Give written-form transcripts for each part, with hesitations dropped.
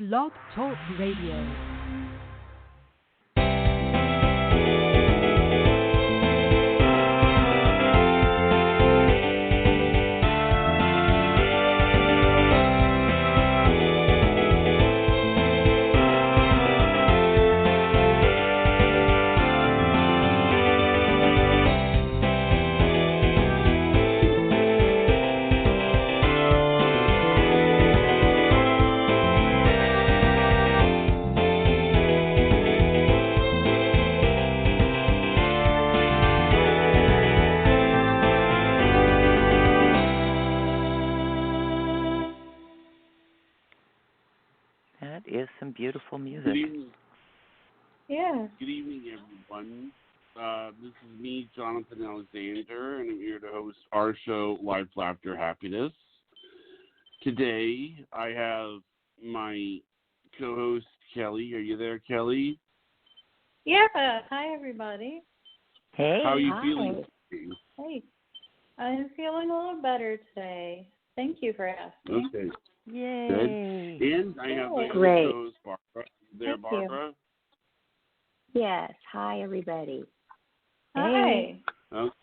Blog Talk Radio. That is some beautiful music. Good evening. Yeah. Good evening, everyone. This is me, Jonathan Alexander, and I'm here to host our show, Life, Laughter, Happiness. Today, I have my co-host, Kelly. Are you there, Kelly? Yeah. Hi, everybody. Hey, How are you hi. feeling? Hey. I'm feeling a little better today. Thank you for asking. Okay, Yay. good. And I have my other Great. co-host, Barbara. There, Thank you. Barbara? Yes. Hi, everybody. Hi. Okay.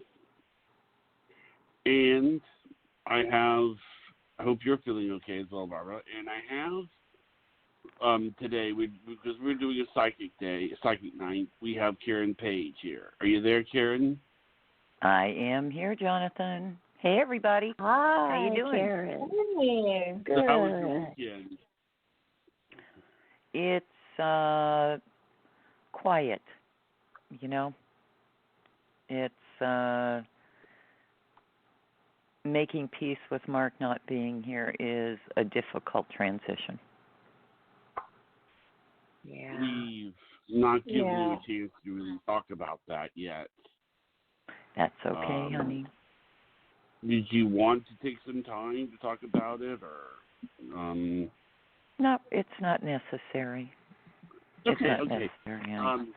And I hope you're feeling okay as well, Barbara. And I have today, because we're doing a psychic night, we have Karen Page here. Are you there, Karen? I am here, Jonathan. Hey, everybody. Hi, How you doing? Karen. Hey. Good. So how was your weekend? It's quiet, you know. It's making peace with Mark not being here is a difficult transition. Yeah. We've not given you Yeah. a chance to really talk about that yet. That's okay, honey. Did you want to take some time to talk about it, or? No, it's not necessary. It's Okay, not okay. necessary, honey.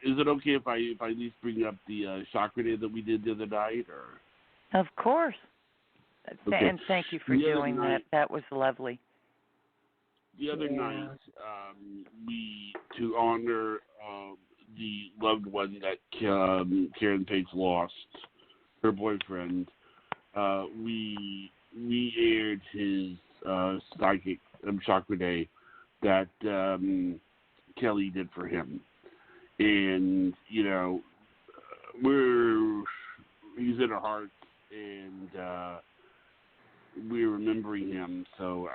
Is it okay if I at least bring up the chakra day that we did the other night, or? Of course. Okay. And thank you for The other doing that. night- That was lovely. The other Yeah. night, to honor the loved one that Karen Page lost, her boyfriend, we aired his psychic chakra day that Kelly did for him, and he's in our hearts, and we're remembering him. So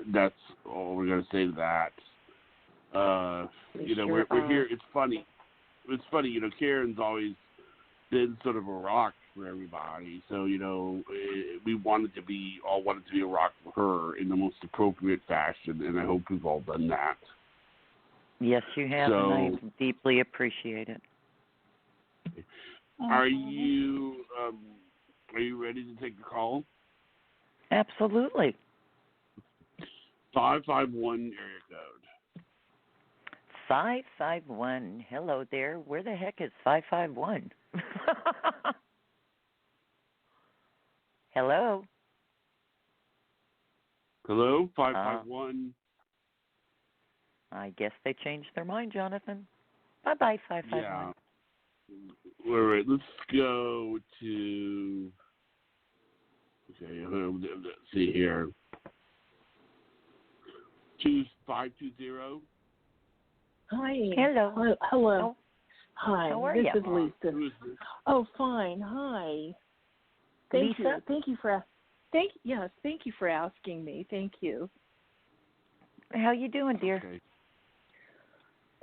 that's all we're gonna say to that. We're here. It's funny. Karen's always been sort of a rock for everybody. So we wanted to be a rock for her in the most appropriate fashion, and I hope we've all done that. Yes, you have, So- and I deeply appreciate it. Are you ready to take the call? Absolutely. 551 area code. 551. Hello there. Where the heck is 551? Hello? Hello, 551. I guess they changed their mind, Jonathan. Bye-bye, 551. Yeah. All right, let's go to. Okay, let's see here. 2520. Hi. Hello. Hello. Hi. How are this ya? is Lisa. Who is this? Oh, fine. Hi. Thank Lisa? you. Thank you for asking me. Thank you. How you doing, dear? Okay.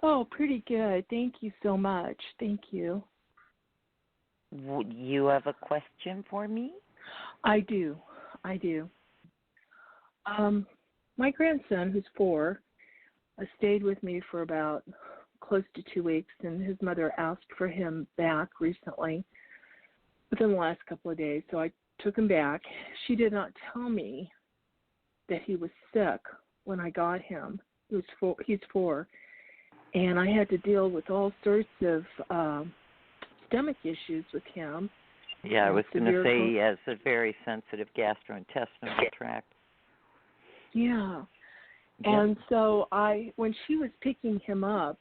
Oh, pretty good. Thank you so much. Thank you. Would you have a question for me? I do. My grandson, who's 4, stayed with me for about close to 2 weeks, and his mother asked for him back recently, within the last couple of days. So I took him back. She did not tell me that he was sick when I got him. He's 4, and I had to deal with all sorts of stomach issues with him. Yeah, I was going to Severe say he has a very sensitive gastrointestinal tract. Yeah. Yep. And so when she was picking him up,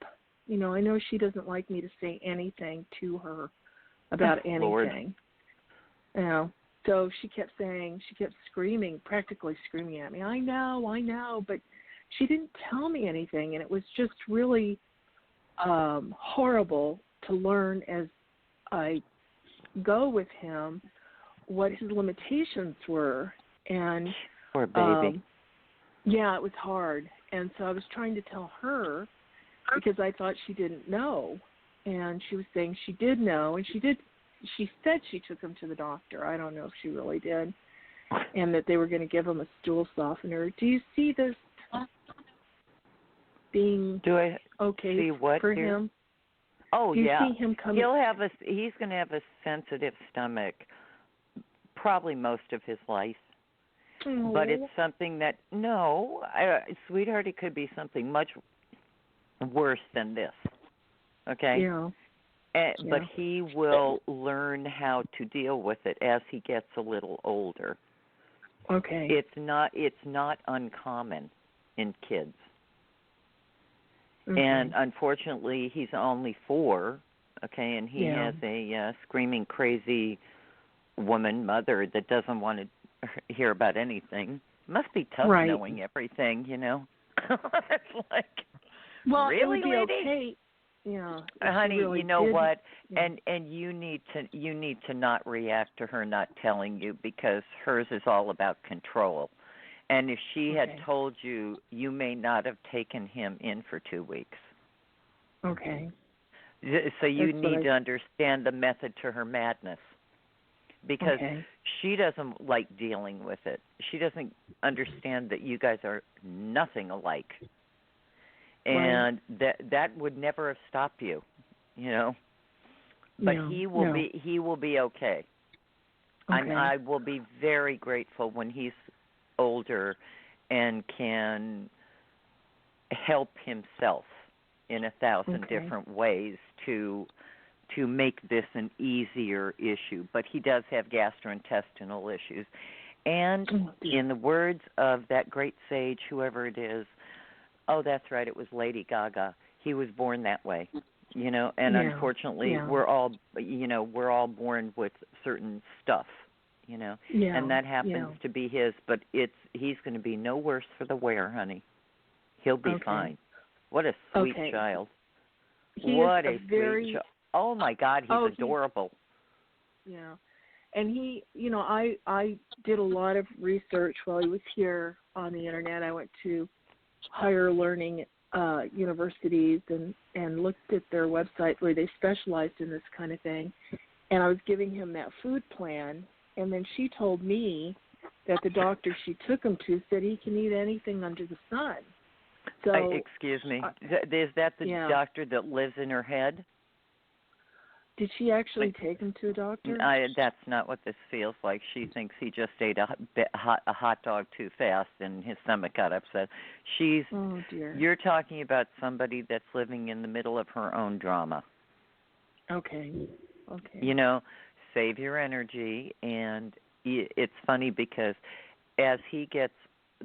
you know, I know she doesn't like me to say anything to her about anything. Lord. You know, so she kept screaming, practically screaming at me, I know, but she didn't tell me anything, and it was just really horrible to learn as I go with him what his limitations were. And Poor baby. yeah, it was hard. And so I was trying to tell her because I thought she didn't know. And she was saying she did know, and she said she took him to the doctor. I don't know if she really did. And that they were going to give him a stool softener. Do you see this being Do I okay see what for here? him? Oh, Do you yeah. see him coming? He's going to have a sensitive stomach probably most of his life. Oh. But it's something that, sweetheart, it could be something much worse than this. Okay? Yeah. But he will learn how to deal with it as he gets a little older. Okay. It's not uncommon in kids. Okay. And unfortunately, he's only 4, okay, and he has a screaming crazy mother that doesn't want to hear about anything. Must be tough knowing everything, you know. It's like, really, it would be lady? okay. Yeah, honey, really you know what? Yeah. And you need to not react to her not telling you, because hers is all about control. And if she had told you, you may not have taken him in for 2 weeks. Okay. So you need to understand the method to her madness, because she doesn't like dealing with it. She doesn't understand that you guys are nothing alike. And that would never have stopped you, you know. But he will be okay. I will be very grateful when he's older and can help himself in 1,000 different ways to make this an easier issue. But he does have gastrointestinal issues. And in the words of that great sage, whoever it is, oh, that's right, it was Lady Gaga, he was born that way. You know, and unfortunately we're all born with certain stuff, you know. And that happens to be his, but he's going to be no worse for the wear, honey. He'll be fine. What a sweet child. What a sweet child. Oh my God, he's adorable. Yeah. And he, you know, I did a lot of research while he was here on the internet. I went to higher learning universities and looked at their website where they specialized in this kind of thing. And I was giving him that food plan, and then she told me that the doctor she took him to said he can eat anything under the sun. So, excuse me, is that the doctor that lives in her head? Did she actually take him to a doctor? That's not what this feels like. She thinks he just ate a hot dog too fast and his stomach got upset. Oh, dear. You're talking about somebody that's living in the middle of her own drama. Okay. You know, save your energy. And it's funny because as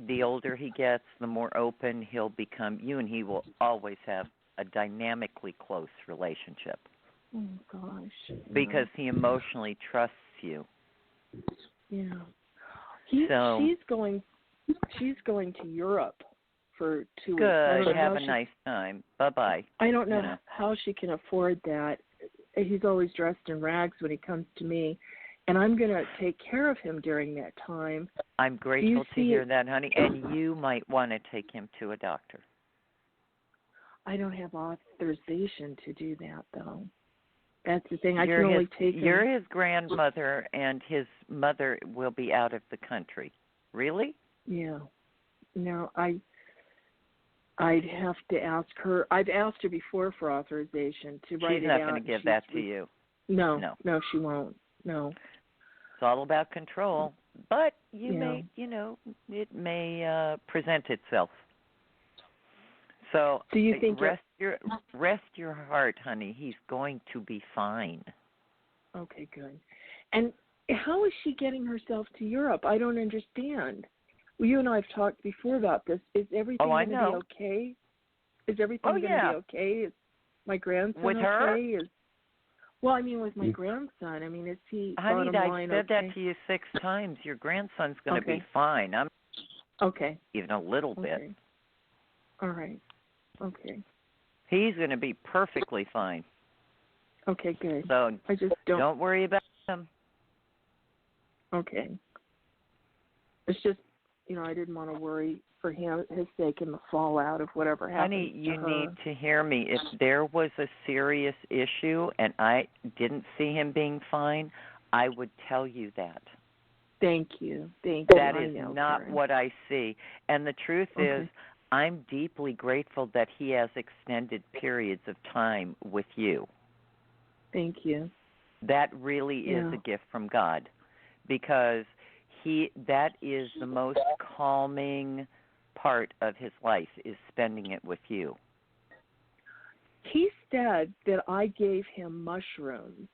the older he gets, the more open he'll become. You and he will always have a dynamically close relationship. Oh gosh. Because he emotionally trusts you. Yeah. She's going to Europe for 2 weeks. Good. Have a nice time. Bye-bye. I don't know how she can afford that. He's always dressed in rags when he comes to me, and I'm going to take care of him during that time. I'm grateful to hear that, honey, and you might want to take him to a doctor. I don't have authorization to do that, though. That's the thing. I can only take him. You're his grandmother, and his mother will be out of the country. Really? Yeah. No, I'd have to ask her. I've asked her before for authorization to write it out. She's not going to give that to you. No, she won't. No. It's all about control, but may, it may present itself. So do you think rest your heart, honey. He's going to be fine. Okay, good. And how is she getting herself to Europe? I don't understand. Well, you and I have talked before about this. Is everything I going to know. be okay? Is everything going to yeah. be okay? Is my grandson With okay? her? Well, I mean, with my grandson. I mean, is he Honey, bottom I've line said okay? that to you 6 times. Your grandson's going to be Okay. fine. I'm Okay. even a little bit. Okay. All right. Okay. He's going to be perfectly fine. Okay, good. So I just don't worry about him. Okay. It's just, I didn't want to worry for his sake and the fallout of whatever happens Honey, you to her. need to hear me. If there was a serious issue and I didn't see him being fine, I would tell you that. Thank you. That I is know, not Karen. what I see. And the truth is, Okay. I'm deeply grateful that he has extended periods of time with you. Thank you. That really is Yeah. a gift from God, because that is the most calming part of his life, is spending it with you. He said that I gave him mushrooms,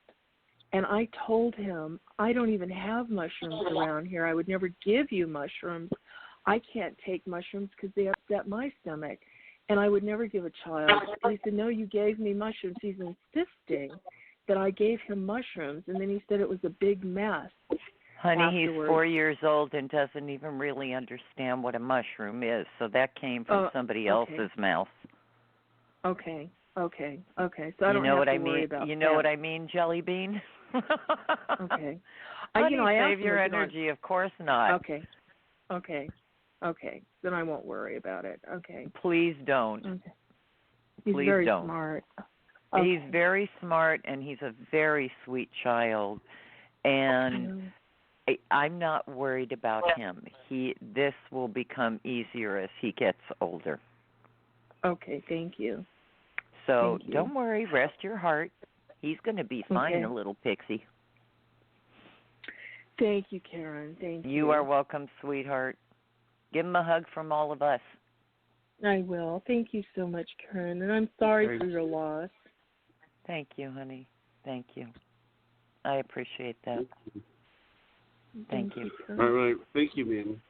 and I told him, I don't even have mushrooms around here. I would never give you mushrooms. I can't take mushrooms because they upset my stomach, and I would never give a child. And he said, no, you gave me mushrooms. He's insisting that I gave him mushrooms, and then he said it was a big mess. Honey, Afterwards. he's 4 years old and doesn't even really understand what a mushroom is, so that came from somebody else's mouth. Okay. So I don't you know have what to I worry mean? about You know that. what I mean, Jelly Bean? Okay. Honey, I asked save your him, energy. Of course not. Okay. Then I won't worry about it. Okay. Please don't. Okay. He's Please very don't. smart. He's very smart, and he's a very sweet child. And I'm not worried about him. This will become easier as he gets older. Okay, thank you. So Thank you. don't worry. Rest your heart. He's going to be fine, Okay. a little pixie. Thank you, Karen. Thank you. You are welcome, sweetheart. Give him a hug from all of us. I will. Thank you so much, Karen. And I'm sorry for your loss. Thank you, honey. Thank you. I appreciate that. Thank you. Karen. All right. Thank you, ma'am.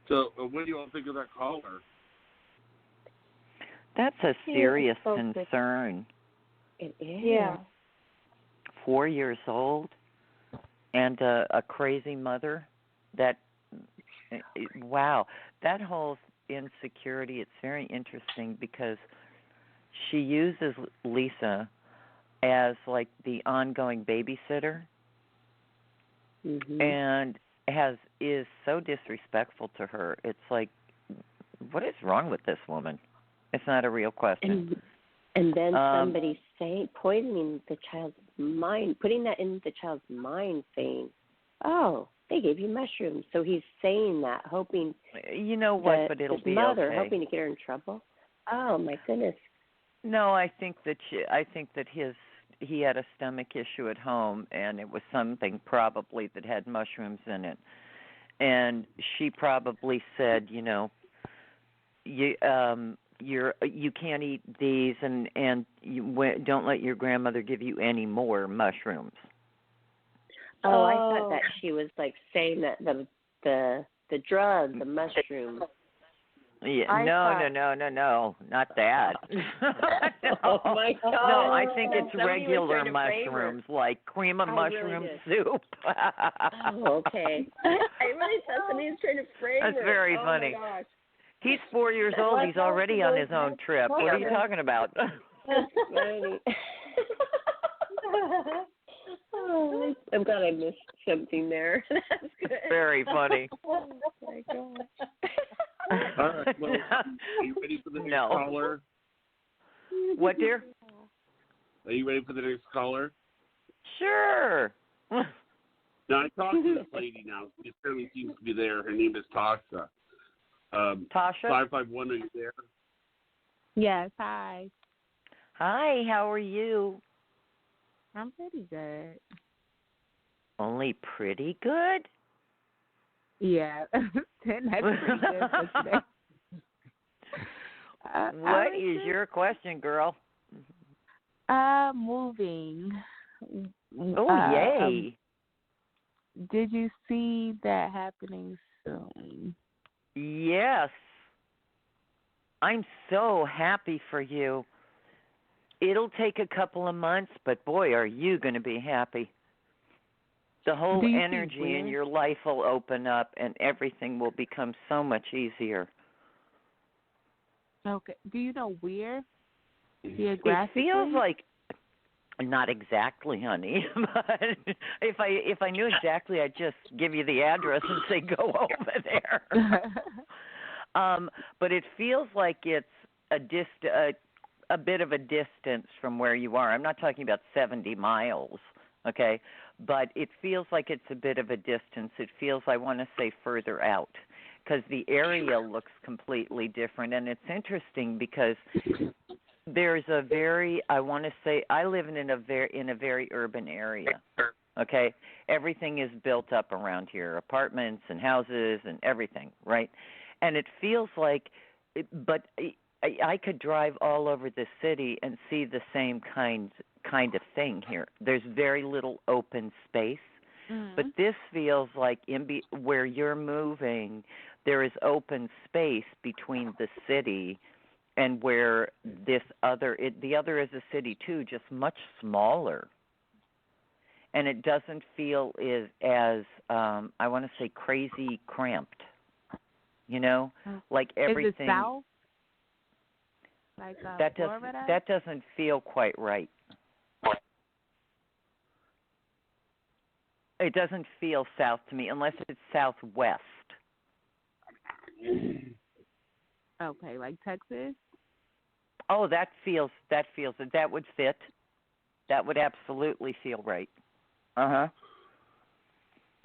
So, what do you all think of that caller? That's a serious so concern. It is. Yeah. 4 years old and a crazy mother. Wow. That whole insecurity, it's very interesting because she uses Lisa as like the ongoing babysitter, and is so disrespectful to her. It's like, what is wrong with this woman? It's not a real question. And then somebody poisoning the child's mind, putting that in the child's mind, saying, "Oh, they gave you mushrooms." So he's saying that, hoping. You know what? But it'll his be mother, okay. hoping to get her in trouble. Oh my goodness. No, I think that he had a stomach issue at home, and it was something probably that had mushrooms in it. And she probably said, you can't eat these, and don't let your grandmother give you any more mushrooms. Oh, I thought that she was like saying that the drug, the mushroom. Yeah, no, not that. No. Oh my God! No, I think it's Somebody was regular trying to frame her. mushrooms, like cream of mushroom soup. Oh, okay. I really thought somebody was trying to frame her. That's very funny. Oh my gosh. He's 4 years old. He's already on his own trip. What are you talking about? That's funny. Oh, I'm glad I missed something there. That's good. Very funny. Oh my gosh. All right. Well, are you ready for the next caller? What, dear? Are you ready for the next caller? Sure. Now, I talked to this lady now. She certainly seems to be there. Her name is Tasha. Tasha? 551, are you there? Yes, hi. Hi, how are you? I'm pretty good. Only pretty good? Yeah, that's pretty good for today. What is your question, girl? Moving. Oh, yay. did you see that happening soon? Yes. I'm so happy for you. It'll take a couple of months, but boy, are you going to be happy. The whole energy in your life will open up and everything will become so much easier. Okay. Do you know where? Geographically? It feels like, not exactly, honey, but if I knew exactly, I'd just give you the address and say go over there. But it feels like it's a bit of a distance from where you are. I'm not talking about 70 miles, okay? But it feels like it's a bit of a distance. It feels, I want to say, further out because the area looks completely different. And it's interesting because there's a very, I want to say, I live in a very urban area, okay? Everything is built up around here, apartments and houses and everything, right? And it feels like, but I could drive all over the city and see the same kind of thing here. There's very little open space, but this feels like where you're moving, there is open space between the city and where the other is a city too, just much smaller. And it doesn't feel as I want to say crazy cramped. You know, like everything. Is it south? Like that doesn't feel quite right. It doesn't feel south to me unless it's southwest. Okay, like Texas? Oh, that would fit. That would absolutely feel right. Uh-huh.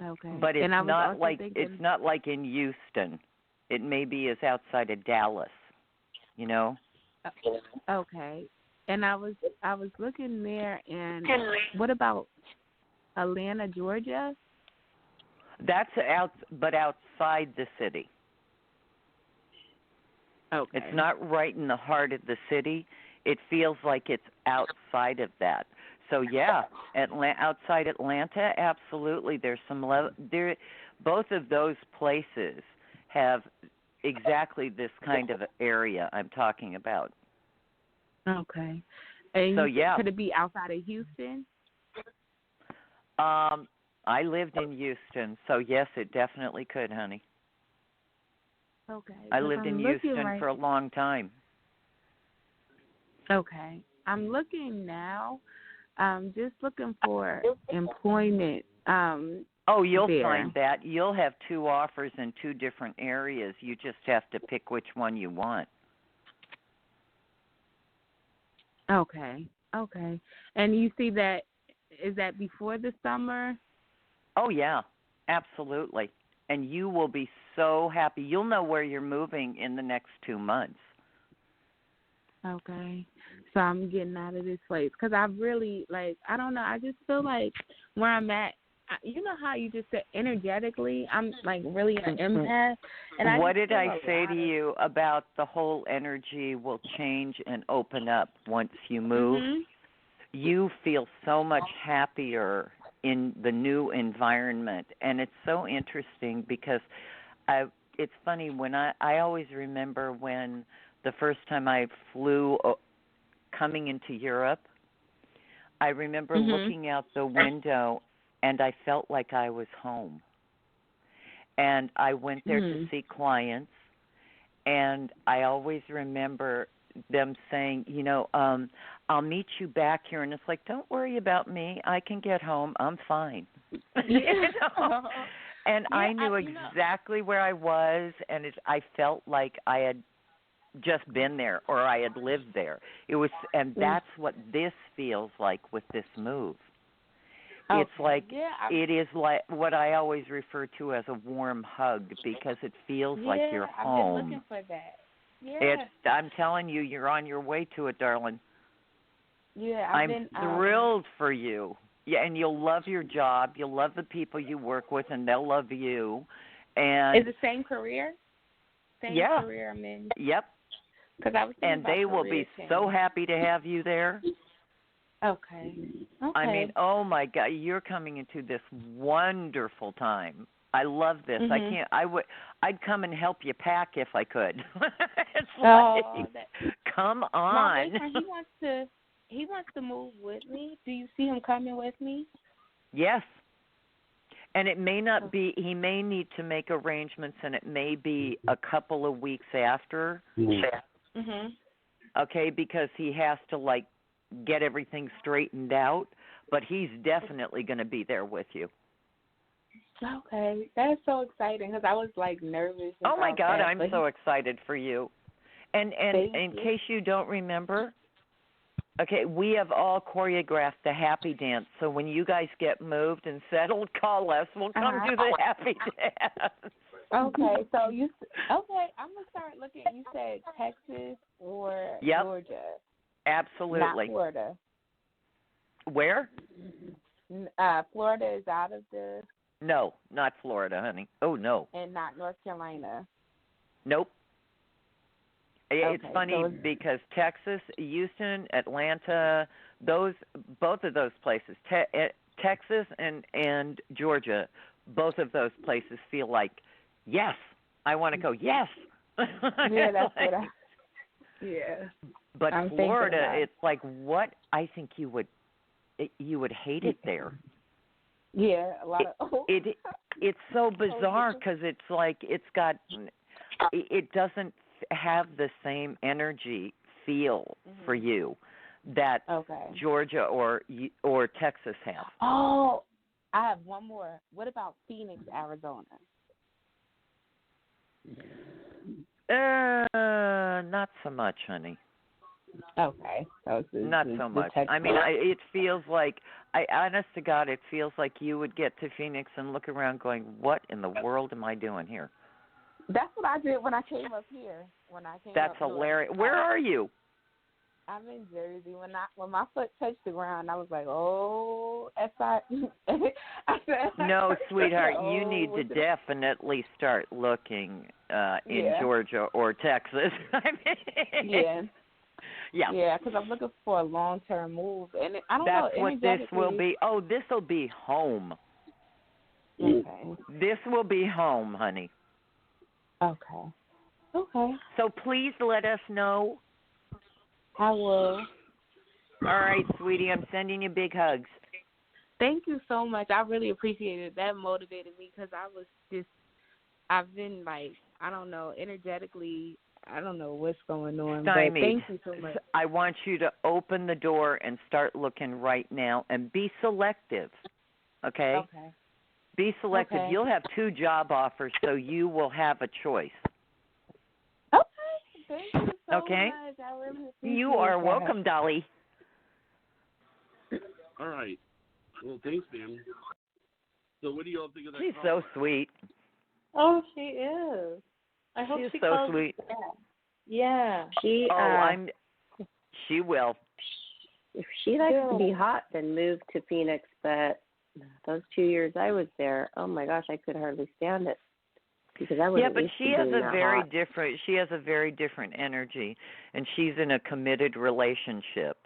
Okay. But it's not like in Houston. It maybe is outside of Dallas, you know? Okay. And I was looking there, and what about Atlanta, Georgia? That's outside the city. Okay. It's not right in the heart of the city. It feels like it's outside of that. So yeah, outside Atlanta, absolutely. There's some both of those places have exactly this kind of area I'm talking about. Okay. And so yeah, could it be outside of Houston? I lived in Houston, so yes, it definitely could, honey. Okay. I lived in Houston for a long time. Okay. I'm looking now. Just looking for employment. You'll there. find that. You'll have 2 offers in 2 different areas. You just have to pick which one you want. Okay. And you see that, is that before the summer? Oh, yeah, absolutely. And you will be so happy. You'll know where you're moving in the next 2 months. Okay. So I'm getting out of this place because I really, I don't know, I just feel like where I'm at, you know how you just said energetically, I'm really an empath. And what did I say to you about the whole energy will change and open up once you move? Mm-hmm. You feel so much happier in the new environment. And it's so interesting because it's funny, when I always remember when the first time I flew coming into Europe, I remember looking out the window and I felt like I was home. And I went there to see clients, and I always remember them saying, I'll meet you back here. And it's like, don't worry about me. I can get home. I'm fine. And I knew exactly where I was, and I felt like I had just been there or I had lived there. And that's what this feels like with this move. Okay. It's like it is like what I always refer to as a warm hug because it feels like you're home. I've been looking for that. Yeah. I'm telling you, you're on your way to it, darling. Yeah, I'm thrilled for you. Yeah, and you'll love your job. You'll love the people you work with, and they'll love you. And is the same career? Same career I'm in. Yep. Because I was thinking and they will be so happy to have you there. Okay. I mean, oh my God, you're coming into this wonderful time. I love this. I'd come and help you pack if I could. It's come on. My boyfriend, he wants to move with me. Do you see him coming with me? Yes. And it may not be, he may need to make arrangements, and it may be a couple of weeks after. Okay, because he has to, like, get everything straightened out, but he's definitely going to be there with you. Okay, that's so exciting because I was like nervous. Oh my God, I'm so excited for you. And in case you don't remember, okay, we have all choreographed the happy dance. So when you guys get moved and settled, call us. We'll come do the happy dance. Okay, so I'm gonna start looking. You said Texas or Georgia? Absolutely. Not Florida. Where? Florida is out of the. No, not Florida, honey. Oh no. And not North Carolina. Nope. It's funny so because Texas, Houston, Atlanta, both of those places, Texas and Georgia, both of those places feel like, yes, I want to go. Yes. Yeah, that's what I. Yeah. But Florida, it's like, what? I think you would hate it there. Yeah, a lot of. It's so bizarre because it's like it doesn't have the same energy feel for you that Georgia or Texas have. Oh, I have one more. What about Phoenix, Arizona? Not so much, honey. Okay. Not so much. I mean, it feels like, honest to God, it feels like you would get to Phoenix and look around going, what in the world am I doing here? That's what I did when I came up here. That's hilarious. Where are you? I'm in Jersey. When my foot touched the ground, I was like, oh, no, sweetheart, you need to definitely start looking in Georgia or Texas. I mean, yeah, because I'm looking for a long-term move, and I don't know. That's what this will be. Oh, this will be home. Okay. This will be home, honey. Okay. So please let us know. I will. All right, sweetie, I'm sending you big hugs. Thank you so much. I really appreciate it. That motivated me because I've been like, I don't know, energetically, I don't know what's going on. Stymied. But thank you so much. I want you to open the door and start looking right now and be selective, okay? Okay. Be selective. Okay. You'll have 2 job offers, so you will have a choice. Okay. Thank you so much. I really appreciate You are welcome, Dolly. All right. Well, thanks, man. So what do you all think of that? She's so sweet. Oh, she is. I hope she's she so calls sweet. back. Yeah. She will. If she likes to be hot, then move to Phoenix. But those 2 years I was there, oh my gosh, I could hardly stand it because I was but she has a very different. She has a very different energy, and she's in a committed relationship,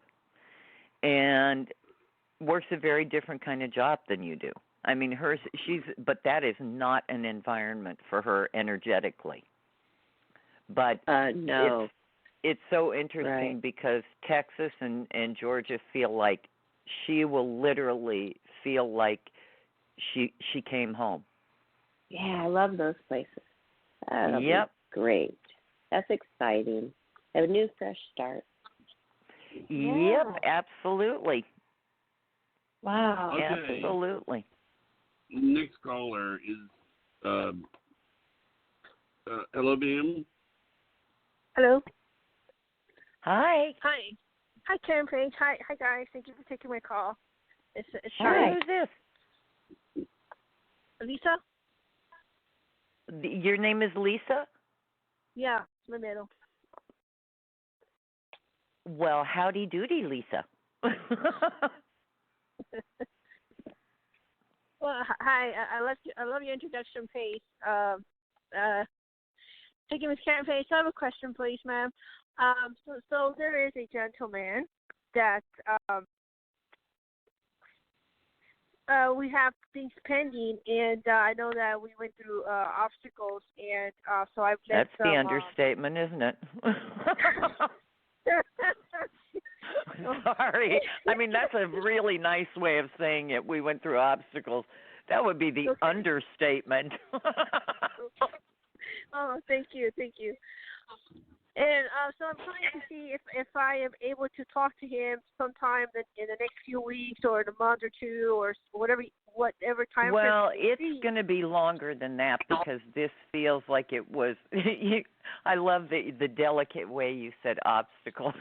and works a very different kind of job than you do. I mean, but that is not an environment for her energetically. But no. It's so interesting because Texas and Georgia feel like she will literally feel like she came home. Yeah, I love those places. That'll be great. That's exciting. A new fresh start. Yep, absolutely. Wow. Okay. Absolutely. Next caller is hello, ma'am. Hello. Hi. Hi, Karen Page. Hi, guys. Thank you for taking my call. It's Hi. Who's this? Lisa. Your name is Lisa? Yeah, in the middle. Well, howdy doody, Lisa. Well, hi. I love your introduction, Paige. Thank you, Ms. Karen Page. I have a question, please, ma'am. So there is a gentleman that we have things pending, and I know that we went through obstacles, and so I've let That's some. the understatement, isn't it? Sorry. I mean, that's a really nice way of saying it. We went through obstacles. That would be the understatement. Oh, thank you. And so I'm trying to see if I am able to talk to him sometime in the next few weeks or in a month or two or whatever time. Well, it's going to be longer than that because this feels like it was. I love the delicate way you said obstacles.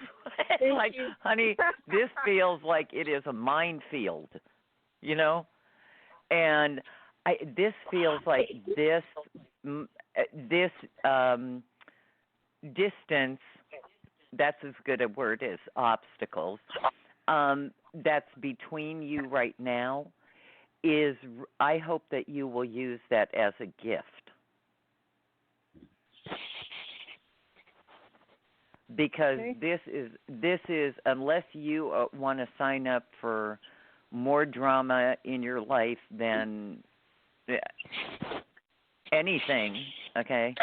It's like, honey, this feels like it is a minefield, you know, and this feels like this distance, that's as good a word as obstacles, that's between you right now is, I hope that you will use that as a gift. Because this is unless you want to sign up for more drama in your life than anything, okay?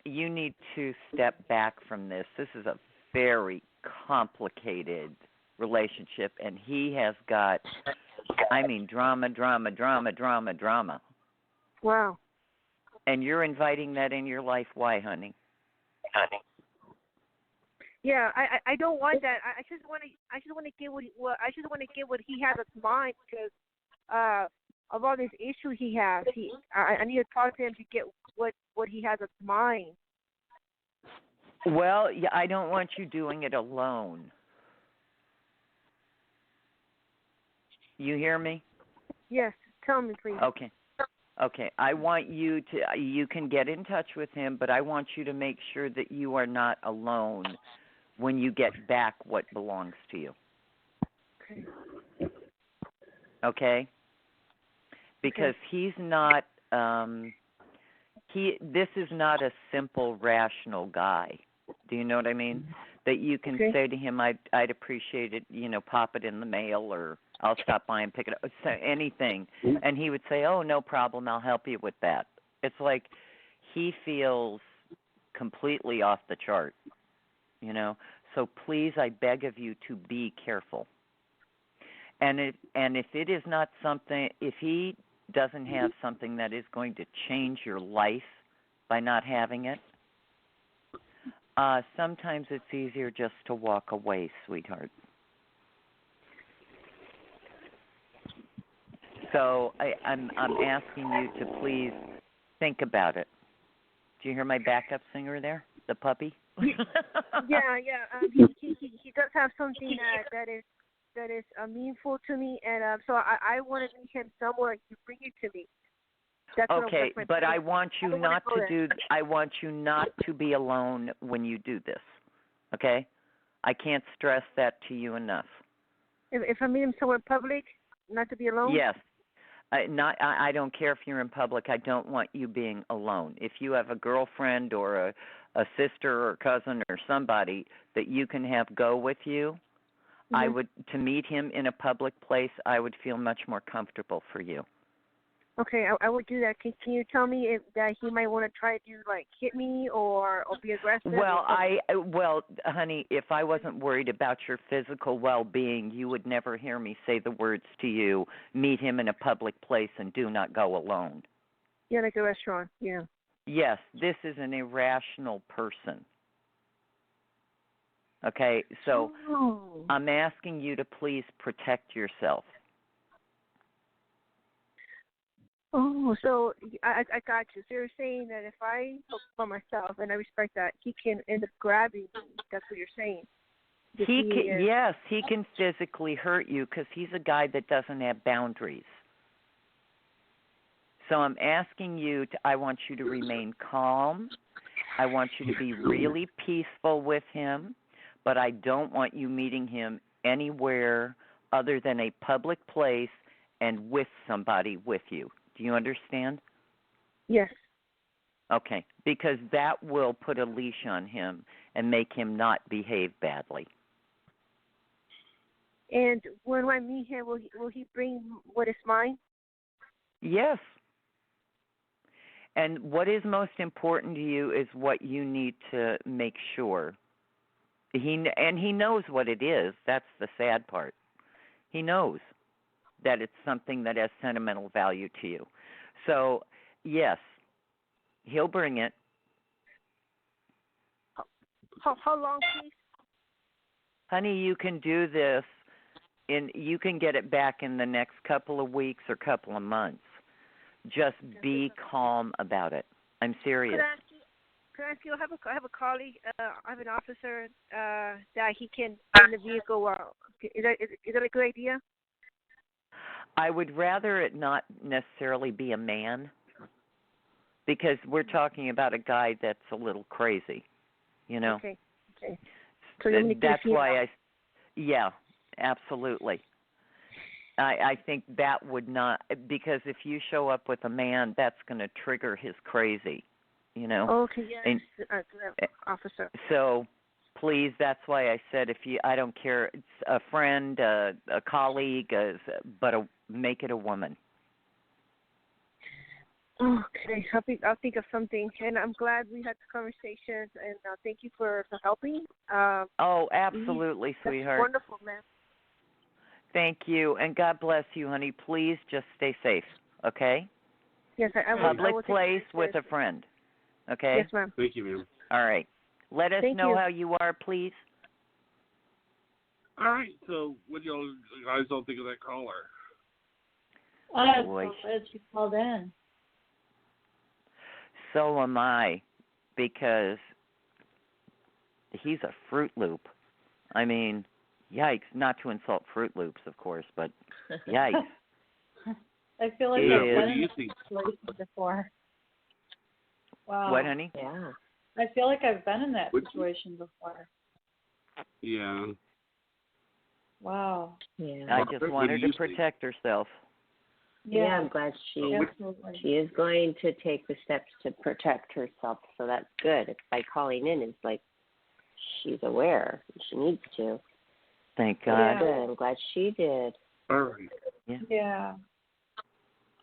You need to step back from this. This is a very complicated relationship, and he has got, I mean, drama. Wow. And you're inviting that in your life. Why, honey? Yeah, I don't want that. I just want to get what he has in mind because of all this issue he has. I need to talk to him to get what he has in mind. Well, yeah, I don't want you doing it alone. You hear me? Yes, tell me, please. Okay. I want you can get in touch with him, but I want you to make sure that you are not alone when you get back what belongs to you. Okay? Because he's not this is not a simple rational guy. Do you know what I mean? That you can say to him, I'd appreciate it, pop it in the mail, or I'll stop by and pick it up, anything. And he would say, oh, no problem, I'll help you with that. It's like he feels completely off the chart, So please, I beg of you to be careful. And if it is not something, if he doesn't have something that is going to change your life by not having it, sometimes it's easier just to walk away, sweetheart. So I'm asking you to please think about it. Do you hear my backup singer there, the puppy? Yeah. He does have something that is meaningful to me, and so I want to meet him somewhere. You bring it to me. That's okay, but I want you not to do. I want you not to be alone when you do this. Okay, I can't stress that to you enough. If I meet him somewhere public, not to be alone. Yes. I don't care if you're in public. I don't want you being alone. If you have a girlfriend or a sister or cousin or somebody that you can have go with you, I would, to meet him in a public place, I would feel much more comfortable for you. Okay, I would do that. Can you tell me that he might want to try to hit me or be aggressive? Well, honey, if I wasn't worried about your physical well-being, you would never hear me say the words to you, meet him in a public place and do not go alone. Yeah, like a restaurant, yeah. Yes, this is an irrational person. Okay, so I'm asking you to please protect yourself. Oh, so I got you. So you're saying that if I look for myself, and I respect that, he can end up grabbing me. That's what you're saying. Yes, he can physically hurt you because he's a guy that doesn't have boundaries. So I'm asking you I want you to remain calm. I want you to be really peaceful with him, but I don't want you meeting him anywhere other than a public place and with somebody with you. Do you understand? Yes. Okay, because that will put a leash on him and make him not behave badly. And when I meet him, will he bring what is mine? Yes. And what is most important to you is what you need to make sure. He knows what it is. That's the sad part. He knows that it's something that has sentimental value to you. So, yes, he'll bring it. How long, please? Honey, you can do this, and you can get it back in the next couple of weeks or couple of months. Just be calm about it. I'm serious. Could I ask you? I have a colleague. I have an officer that he can in the vehicle. Is that a good idea? I would rather it not necessarily be a man, because we're talking about a guy that's a little crazy, you know. Okay. So that's why yeah, absolutely. I think that would not, because if you show up with a man, that's going to trigger his crazy, you know. Okay, yes, officer. So please, that's why I said I don't care, it's a friend, a colleague, but make it a woman. Okay, I'll think of something, and I'm glad we had this conversation, and thank you for helping. Absolutely, sweetheart. Wonderful, man. Thank you, and God bless you, honey. Please just stay safe, okay? Yes, I will. Public place with a friend, okay? Yes, ma'am. Thank you, ma'am. All right. Let us know how you are, please. All right. So, what do you guys all think of that caller? I'm so glad she called in. So am I, because he's a Fruit Loop. I mean, yikes, not to insult Fruit Loops, of course, but yikes. I feel like I've been in this situation before. Wow. What, honey? Yeah. I feel like I've been in that situation before. Yeah. Wow. Yeah. I just want her to protect herself. Yeah, I'm glad she is going to take the steps to protect herself, so that's good. It's by calling in, it's like she's aware. She needs to. Thank God. Yeah. I'm glad she did. All right. Yeah.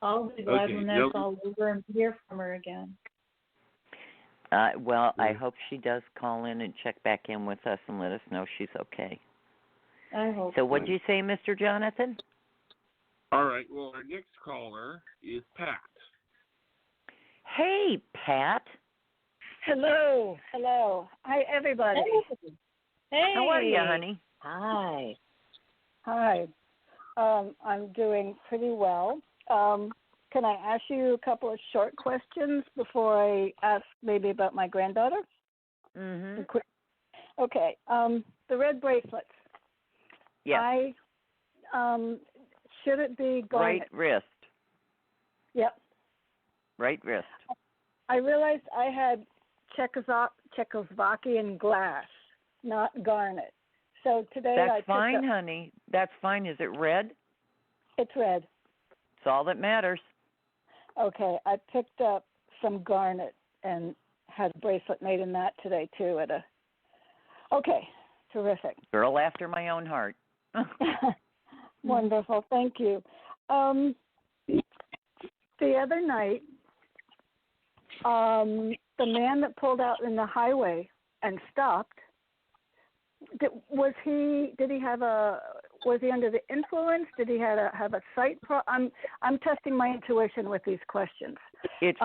I'll be glad when that's all over and hear from her again. Well, I hope she does call in and check back in with us and let us know she's okay. I hope so. What did you say, Mr. Jonathan? All right. Well, our next caller is Pat. Hey, Pat. Hello. Hi, everybody. Hey. How are you, honey? Hi. I'm doing pretty well. Can I ask you a couple of short questions before I ask maybe about my granddaughter? Mm-hmm. Okay. The red bracelets. Yeah. Should it be garnet? Right wrist. Yep. Right wrist. I realized I had Czechoslovakian glass, not garnet. So today I That's fine, honey. That's fine. Is it red? It's red. It's all that matters. Okay. I picked up some garnet and had a bracelet made in that today, too. Okay. Terrific. Girl after my own heart. Wonderful. Thank you. The other night, the man that pulled out in the highway and stopped, was he under the influence? Did he have a sight I'm testing my intuition with these questions. It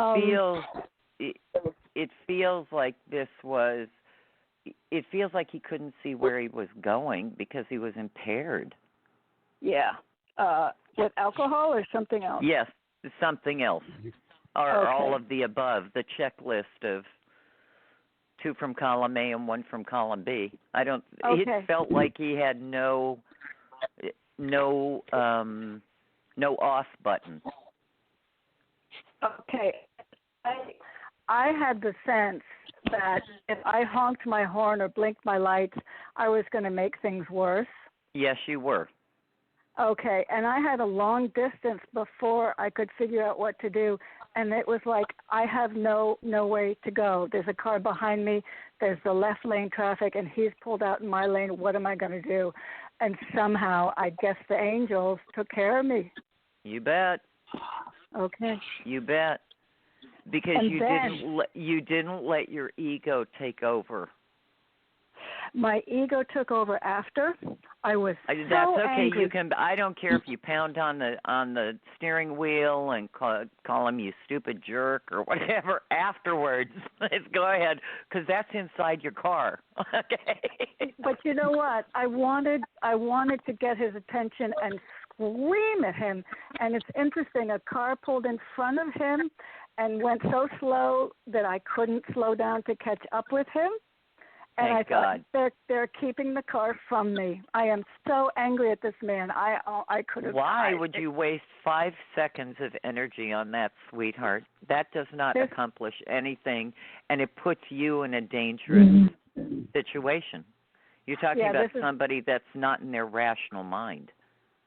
feels like it feels like he couldn't see where he was going because he was impaired. Yeah. With alcohol or something else? Yes, something else. Or all of the above, the checklist of 2 from column A and 1 from column B. It felt like he had no off button. Okay. I had the sense that if I honked my horn or blinked my lights, I was going to make things worse. Yes, you were. Okay, and I had a long distance before I could figure out what to do, and it was like I have no way to go. There's a car behind me, there's the left lane traffic, and he's pulled out in my lane. What am I going to do? and somehow I guess the angels took care of me. You bet. Okay. You bet. Because And you didn't let your ego take over. My ego took over after. I was That's so okay. angry. You can. I don't care if you pound on the steering wheel and call him you stupid jerk or whatever afterwards. Let's go ahead, because that's inside your car. Okay. But you know what? I wanted to get his attention and scream at him. And it's interesting. A car pulled in front of him and went so slow that I couldn't slow down to catch up with him. And Thank I God. thought they're keeping the car from me. I am so angry at this man. I could have. Why would you waste 5 seconds of energy on that, sweetheart? That does not accomplish anything, and it puts you in a dangerous situation. You're talking about somebody that's not in their rational mind.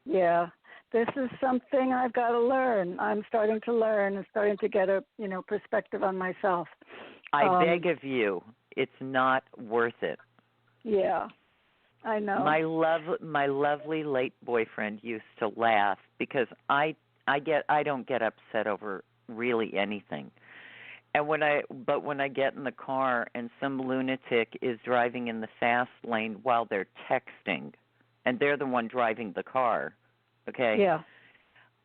Yeah, this is something I've got to learn. I'm starting to learn and starting to get a perspective on myself. I beg of you. It's not worth it. Yeah, I know. My lovely late boyfriend used to laugh because I don't get upset over really anything. And when I get in the car and some lunatic is driving in the fast lane while they're texting, and they're the one driving the car, okay? Yeah.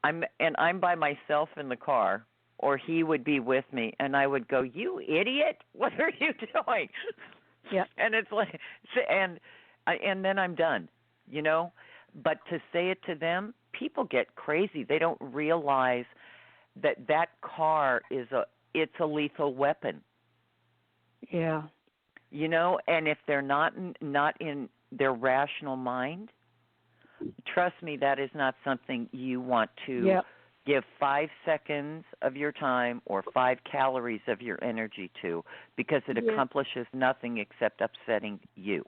I'm by myself in the car. Or he would be with me, and I would go, "You idiot! What are you doing?" Yeah. And it's like, and then I'm done, But to say it to them, people get crazy. They don't realize that car is a lethal weapon. Yeah. And if they're not in their rational mind, trust me, that is not something you want to. Yep. Give 5 seconds of your time or 5 calories of your energy to, because it accomplishes nothing except upsetting you.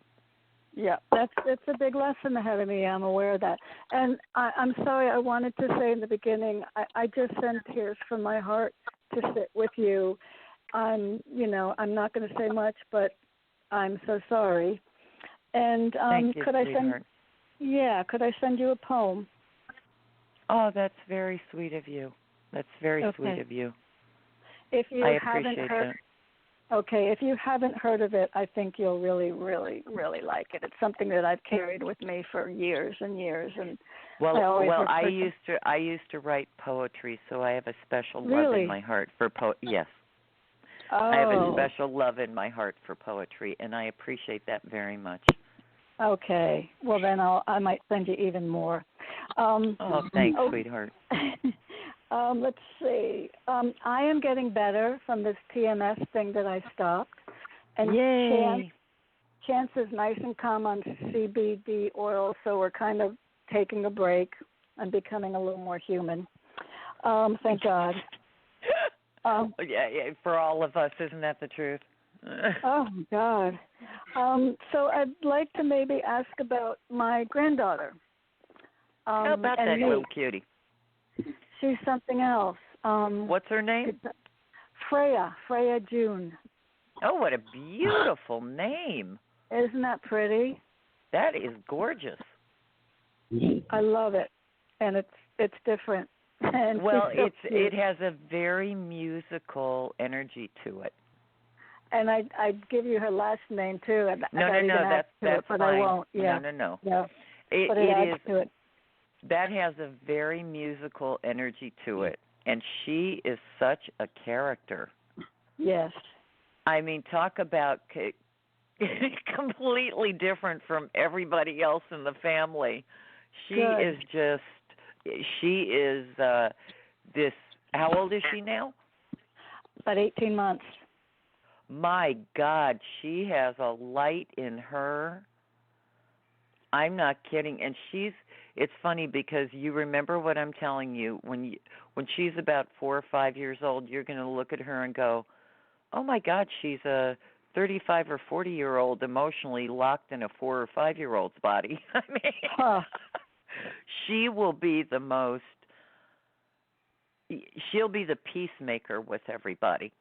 Yeah, it's a big lesson ahead of me. I'm aware of that. And I'm sorry, I wanted to say in the beginning, I just sent tears from my heart to sit with you. I'm not going to say much, but I'm so sorry. And Thank you, could I send you a poem? Oh, that's very sweet of you. That's very sweet of you. If you I haven't appreciate heard, that. Okay, if you haven't heard of it, I think you'll really, really, really like it. It's something that I've carried with me for years and years, and I used to write poetry, so I have a special love in my heart for Yes. Oh. I have a special love in my heart for poetry, and I appreciate that very much. Okay. Well, then I might send you even more. Thanks, sweetheart. Let's see. I am getting better from this TMS thing that I stopped. And Yay. Chance is nice and calm on CBD oil, so we're kind of taking a break and becoming a little more human. Thank God. Yeah, for all of us, isn't that the truth? Oh, God. So I'd like to maybe ask about my granddaughter. How about that little cutie? She's something else. What's her name? Freya June. Oh, what a beautiful name. Isn't that pretty? That is gorgeous. I love it. And it's different. And it has a very musical energy to it. And I'd give you her last name too. No, that's but fine. I won't. Yeah. No. Yeah. It adds to it. That has a very musical energy to it, and she is such a character. Yes. I mean, talk about completely different from everybody else in the family. She is this. How old is she now? About 18 months. My God, she has a light in her. I'm not kidding. And it's funny because you remember what I'm telling you. When she's about 4 or 5 years old, you're going to look at her and go, oh, my God, she's a 35 or 40-year-old emotionally locked in a 4 or 5-year-old's body. I mean, she will be she'll be the peacemaker with everybody.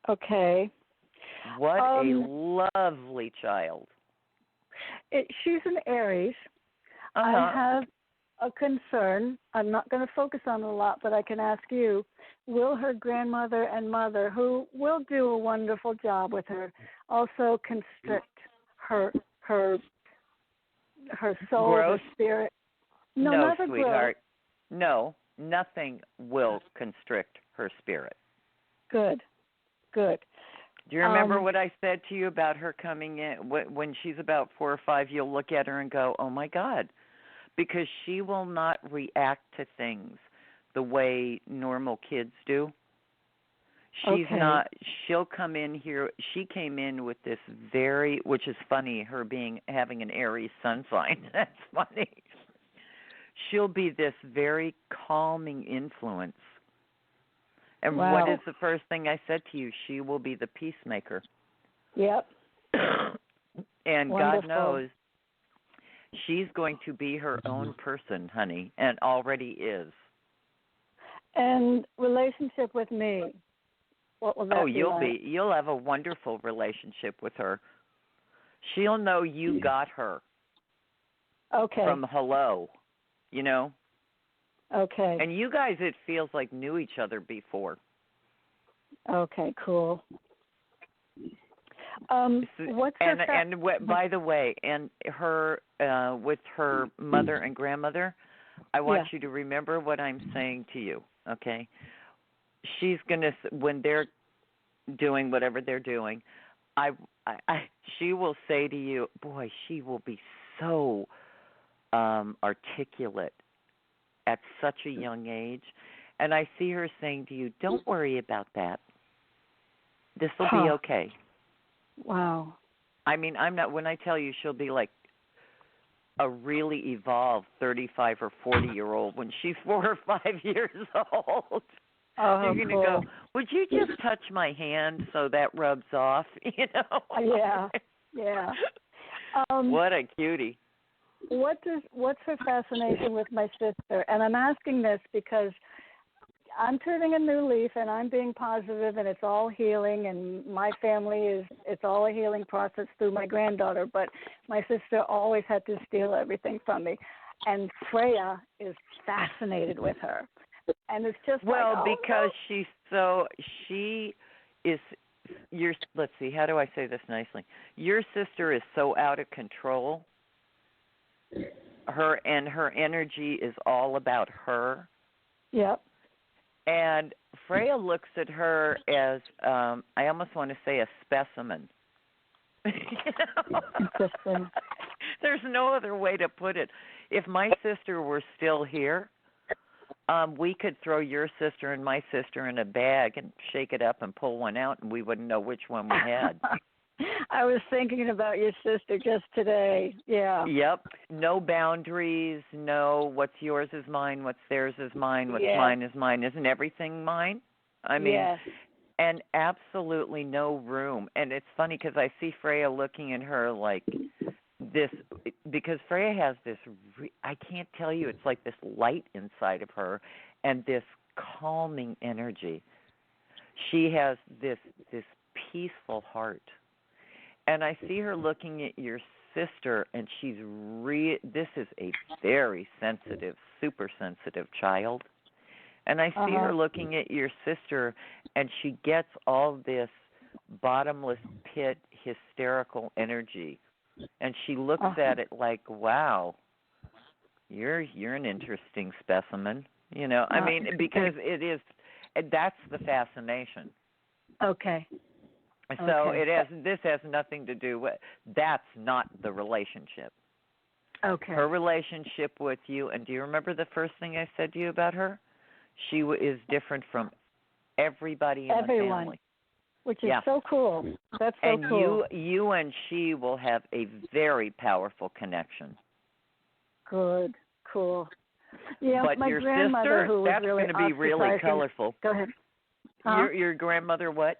Okay. What a lovely child. She's an Aries, I have a concern. I'm not going to focus on it a lot, but I can ask you, will her grandmother and mother, who will do a wonderful job with her, also constrict her soul, Growth? her spirit? No, no, not her sweetheart. growth. No, nothing will constrict her spirit. Good. Do you remember what I said to you about her coming in? When she's about 4 or 5, you'll look at her and go, oh, my God, because she will not react to things the way normal kids do. She's not. She'll come in here. She came in with this which is funny, her having an Aries sun sign. That's funny. She'll be this very calming influence. And what is the first thing I said to you? She will be the peacemaker. Yep. And Wonderful. God knows she's going to be her own person, honey, and already is. And relationship with me, what will that be like? You'll have a wonderful relationship with her. She'll know you got her. Okay. From hello, you know. Okay. And you guys, it feels like knew each other before. Okay, cool. What's her by the way, and her with her mother and grandmother, I want you to remember what I'm saying to you. Okay, she's gonna when they're doing whatever they're doing, she will say to you, boy, she will be so articulate at such a young age. And I see her saying to you, don't worry about that. This will be okay. Wow. I mean, when I tell you she'll be like a really evolved 35 or 40-year-old when she's 4 or 5 years old. Oh, you're going to go, would you just touch my hand so that rubs off? You know? Yeah. What a cutie. What's her fascination with my sister? And I'm asking this because I'm turning a new leaf and I'm being positive and it's all healing and my family it's all a healing process through my granddaughter, but my sister always had to steal everything from me. And Freya is fascinated with her. And it's just because she is let's see, how do I say this nicely? Your sister is so out of control. Her energy is all about her. Yep. And Freya looks at her as I almost want to say a specimen. Interesting. There's no other way to put it. If my sister were still here, we could throw your sister and my sister in a bag and shake it up and pull one out, and we wouldn't know which one we had. I was thinking about your sister just today. Yeah. Yep. No boundaries. No, what's yours is mine. What's theirs is mine. What's mine is mine. Isn't everything mine? I mean, and absolutely no room. And it's funny because I see Freya looking at her like this, because Freya has this, I can't tell you, it's like this light inside of her and this calming energy. She has this peaceful heart. And I see her looking at your sister, and she's this is a very sensitive, super sensitive child. And I see her looking at your sister, and she gets all this bottomless pit hysterical energy. And she looks at it like, wow, you're an interesting specimen. You know, I mean, because that's the fascination. Okay. So this has nothing to do with, that's not the relationship. Okay. Her relationship with you, and do you remember the first thing I said to you about her? She is different from everybody in the family. Which is so cool. That's so cool. And you and she will have a very powerful connection. Good. Cool. Yeah, but my your grandmother, sister, who was that's really going to be really colorful. Go ahead. Your grandmother what?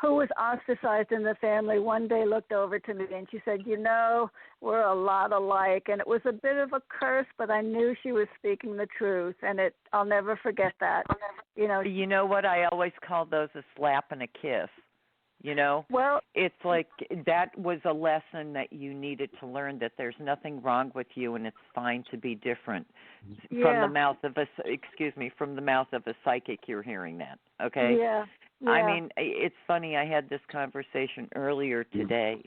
Who was ostracized in the family, one day looked over to me and she said, you know, we're a lot alike. And it was a bit of a curse, but I knew she was speaking the truth. And I'll never forget that. You know what? I always call those a slap and a kiss. You know? Well, it's like that was a lesson that you needed to learn, that there's nothing wrong with you and it's fine to be different. From the mouth of from the mouth of a psychic, you're hearing that. Okay? Yeah. I mean, it's funny, I had this conversation earlier today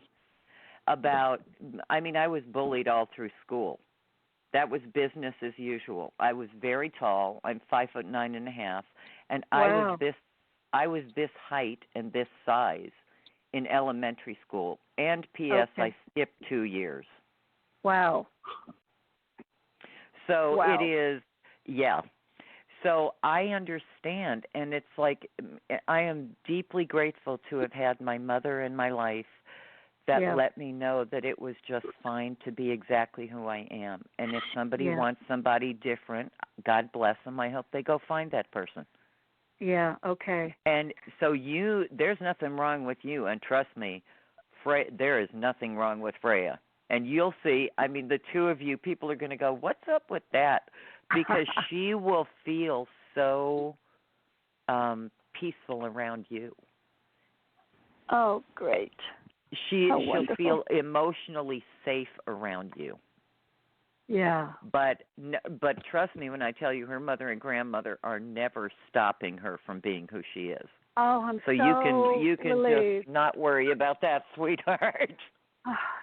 about, I mean, I was bullied all through school. That was business as usual. I was very tall. I'm 5'9.5", and wow. I was this height and this size in elementary school. And P.S. I skipped 2 years. Wow. So it is, So I understand, and it's like I am deeply grateful to have had my mother in my life that let me know that it was just fine to be exactly who I am. And if somebody wants somebody different, God bless them. I hope they go find that person. Yeah, okay. And so there's nothing wrong with you. And trust me, there is nothing wrong with Freya. And you'll see, I mean, the two of you, people are going to go, what's up with that? Because she will feel so peaceful around you. Oh, great. She'll feel emotionally safe around you. Yeah. But trust me when I tell you, her mother and grandmother are never stopping her from being who she is. Oh, I'm so you can relieved. just not worry about that, sweetheart.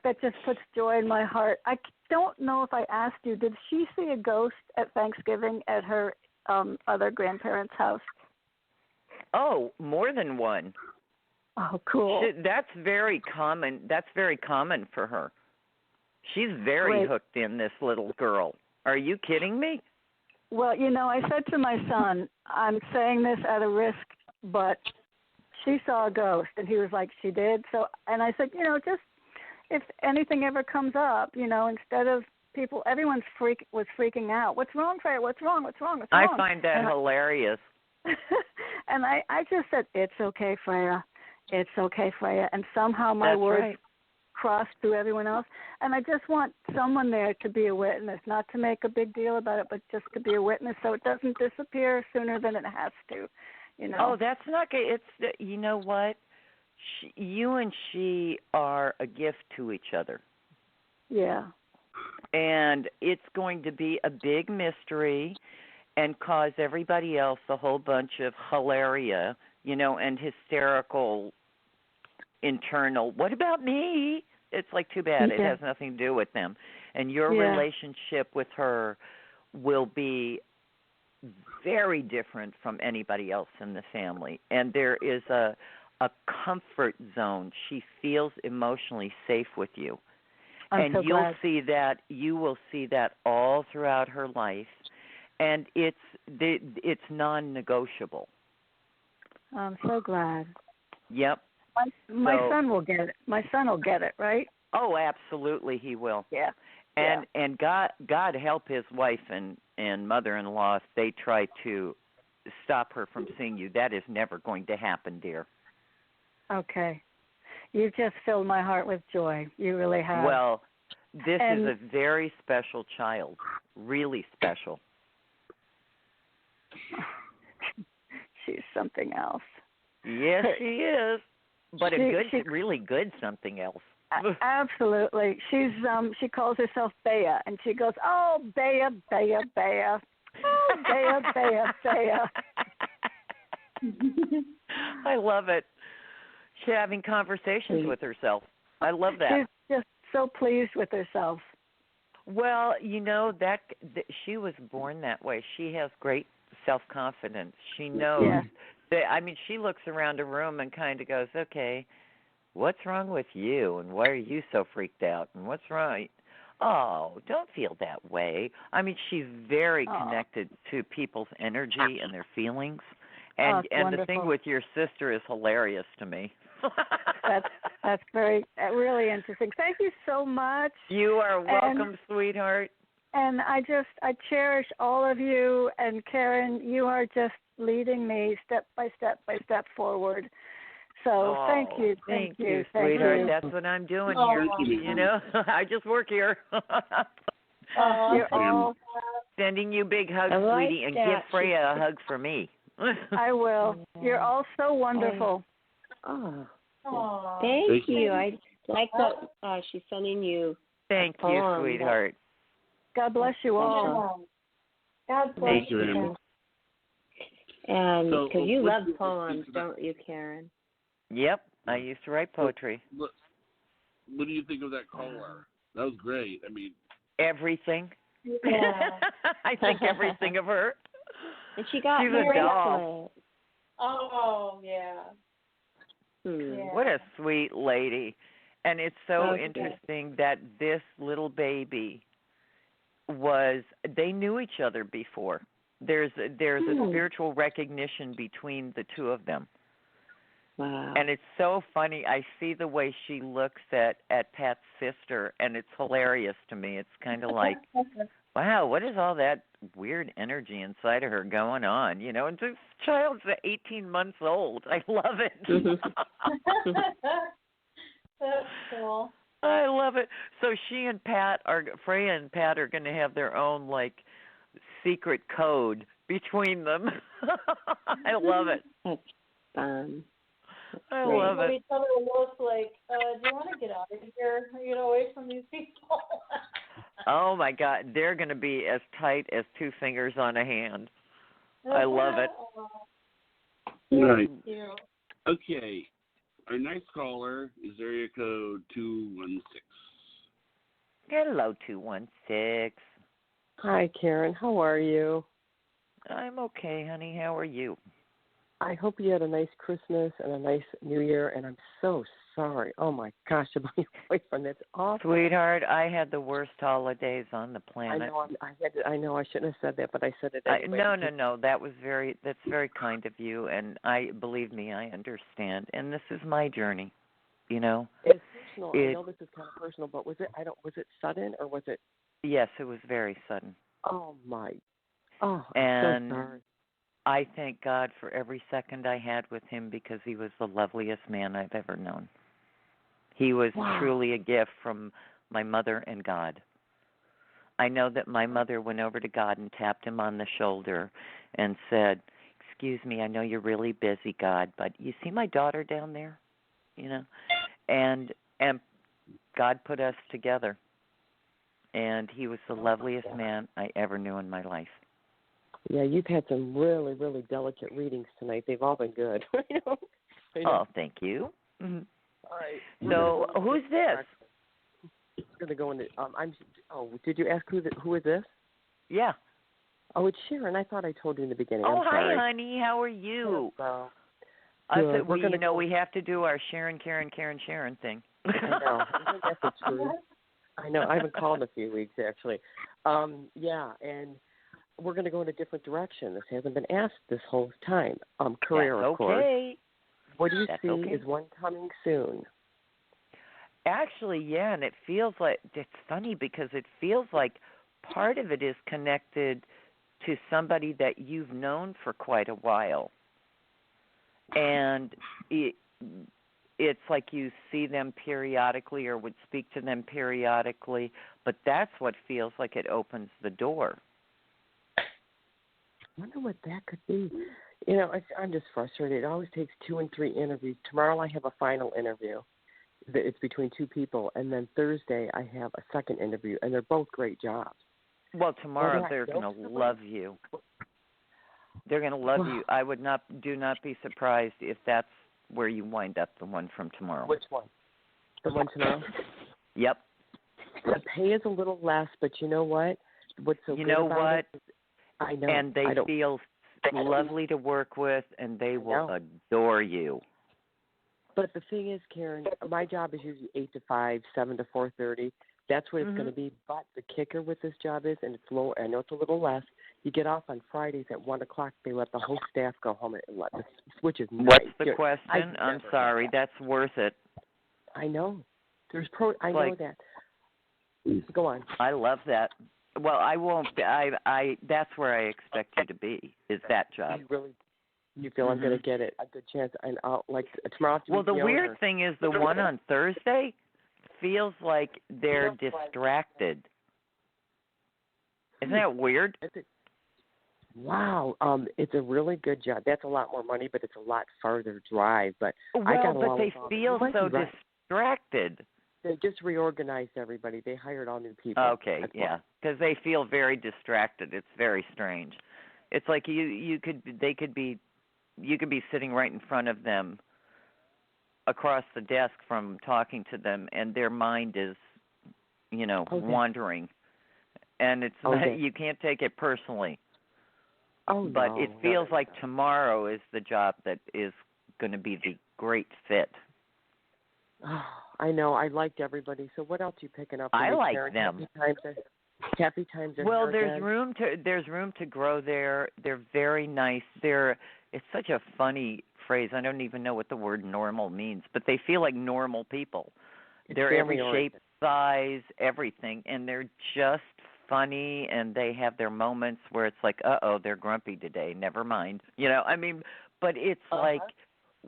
That just puts joy in my heart. I don't know if I asked you, did she see a ghost at Thanksgiving at her other grandparents' house? Oh, more than one. Oh, cool. That's very common. That's very common for her. She's very hooked in, this little girl. Are you kidding me? Well, you know, I said to my son, I'm saying this at a risk, but she saw a ghost. And he was like, she did? So, and I said, you know, just if anything ever comes up, you know, instead of people, everyone was freaking out. What's wrong, Freya? What's wrong? What's wrong? What's wrong? I find that hilarious. And I just said, it's okay, Freya. It's okay, Freya. And somehow my words crossed through everyone else. And I just want someone there to be a witness, not to make a big deal about it, but just to be a witness so it doesn't disappear sooner than it has to, you know. Oh, that's not good. It's, you know what? You and she are a gift to each other. Yeah. And it's going to be a big mystery and cause everybody else a whole bunch of hilaria, you know, and hysterical internal, what about me? It's like, too bad. It has nothing to do with them. And your relationship with her will be very different from anybody else in the family. And there is a comfort zone. She feels emotionally safe with you. And you will see that all throughout her life. And it's non-negotiable. I'm so glad. Yep. My son will get it. My son will get it, right? Oh, absolutely, he will. Yeah. And God help his wife and mother-in-law if they try to stop her from seeing you. That is never going to happen, dear. Okay. You just filled my heart with joy. You really have. Well, this is a very special child, really special. She's something else. Yes, she is. But really good something else. Absolutely. She calls herself Bea, and she goes, oh, Bea, Bea, Bea. Oh, Bea, Bea, Bea. I love it. She's having conversations with herself. I love that. She's just so pleased with herself. Well, you know, that she was born that way. She has great self-confidence. She knows. Yeah. I mean, she looks around a room and kind of goes, okay, what's wrong with you? And why are you so freaked out? And what's wrong? Oh, don't feel that way. I mean, she's very connected to people's energy and their feelings. And the thing with your sister is hilarious to me. That's really interesting. Thank you so much. You are welcome, sweetheart. And I cherish all of you. And Karen, you are just leading me step by step forward. So thank you, sweetheart. That's what I'm doing here. You know, I just work here. You're all sending you big hugs, sweetie, and give Freya a hug for me. I will. You're all so wonderful. Oh, Aww. Thank you. I like that she's sending you. Thank you, sweetheart. God bless you all. God bless you, Amy. And So, because you what love do you poems, think about- don't you, Karen? Yep, I used to write poetry. What do you think of that caller? That was great. I mean, Everything. Yeah. I think everything of her. And she got She's a doll. Oh, yeah. Yeah. What a sweet lady. And it's so interesting that this little baby they knew each other before. There's a spiritual recognition between the two of them. Wow. And it's so funny. I see the way she looks at Pat's sister, and it's hilarious to me. It's kind of like, wow, what is all that weird energy inside of her going on? You know, and this child's 18 months old. I love it. That's cool. I love it. So Freya and Pat are going to have their own, like, secret code between them. I love it. That's fun. I love it. Each other looks like, do you want to get out of here? Get away from these people. Oh my God, they're going to be as tight as two fingers on a hand. I love it. right. Thank you. Okay. Our next caller is area code 216. Hello, 216. Hi, Karen. How are you? I'm okay, honey. How are you? I hope you had a nice Christmas and a nice New Year, and I'm so sorry. Oh, my gosh, about your boyfriend. That's awful. Sweetheart, I had the worst holidays on the planet. I know I shouldn't have said that, but I said it anyway. No. That's very kind of you, and believe me, I understand. And this is my journey, you know. It's personal. I know this is kind of personal, but was it sudden or was it? Yes, it was very sudden. Oh, my. Oh, and I'm so sorry. I thank God for every second I had with him because he was the loveliest man I've ever known. He was truly a gift from my mother and God. I know that my mother went over to God and tapped him on the shoulder and said, "Excuse me, I know you're really busy, God, but you see my daughter down there?" You know? And God put us together. And he was the loveliest man I ever knew in my life. Yeah, you've had some really, really delicate readings tonight. They've all been good. I know. Oh, thank you. Mm-hmm. All right. So, who's this? We're gonna go into. Did you ask who is this? Yeah. Oh, it's Sharon. I thought I told you in the beginning. Oh, I'm sorry. hi, honey. How are you? Hello. I said, we have to do our Sharon thing. I know. I think that's the truth. I know. I haven't called in a few weeks actually. Yeah, and we're going to go in a different direction. This hasn't been asked this whole time. Career, That's of course. Okay. What do you see is one coming soon? Actually, yeah, and it feels like, it's funny because it feels like part of it is connected to somebody that you've known for quite a while. And it's like you see them periodically or would speak to them periodically, but that's what feels like it opens the door. I wonder what that could be. You know, I'm just frustrated. It always takes 2 and 3 interviews. Tomorrow I have a final interview. It's between 2 people. And then Thursday I have a second interview, and they're both great jobs. Well, tomorrow they're going to love you. They're going to love you. I do not be surprised if that's where you wind up, the one from tomorrow. Which one? The one tomorrow? Yep. The pay is a little less, but you know what? What's so good about it? I know. And they feel lovely to work with, and they will adore you. But the thing is, Karen, my job is usually 8 to 5, 7 to 4:30. That's what it's going to be. But the kicker with this job is, and it's low. I know it's a little less. You get off on Fridays at 1 o'clock. They let the whole staff go home, which is nice. What's the question? I'm sorry. That's worth it. I know. I know that. Go on. I love that. Well, I won't. I. That's where I expect you to be. Is that job? You feel I'm going to get it a good chance, and I'll tomorrow. Well, the weird thing is the one on Thursday feels like they're distracted. Isn't that weird? Wow, it's a really good job. That's a lot more money, but it's a lot farther drive. But Well, I got but they feel so distracted. They just reorganized everybody. They hired all new people. Okay, yeah, because they feel very distracted. It's very strange. It's like you could be sitting right in front of them, across the desk from talking to them, and their mind is, wandering, and it's not, you can't take it personally. Oh, but no, it feels like tomorrow is the job that is going to be the great fit. Oh, I know. I liked everybody. So what else are you picking up? I like Karen? them. Happy times are well, here there's room to grow there. They're very nice. It's such a funny phrase. I don't even know what the word normal means, but they feel like normal people. They're every shape, size, everything, and they're just funny, and they have their moments where it's like, they're grumpy today. Never mind. But it's like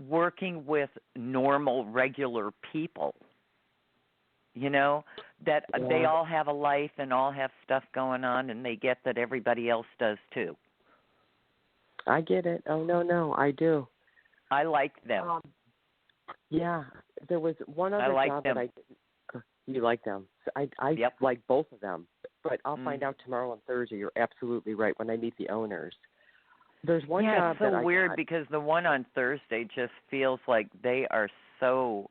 working with normal, regular people. That they all have a life and all have stuff going on, and they get that everybody else does too. I get it. Oh, no, I do. I like them. Yeah, there was one other job that I didn't. You like them. I like both of them, but I'll find out tomorrow on Thursday. You're absolutely right when I meet the owners. There's one job it's so that weird because the one on Thursday just feels like they are so,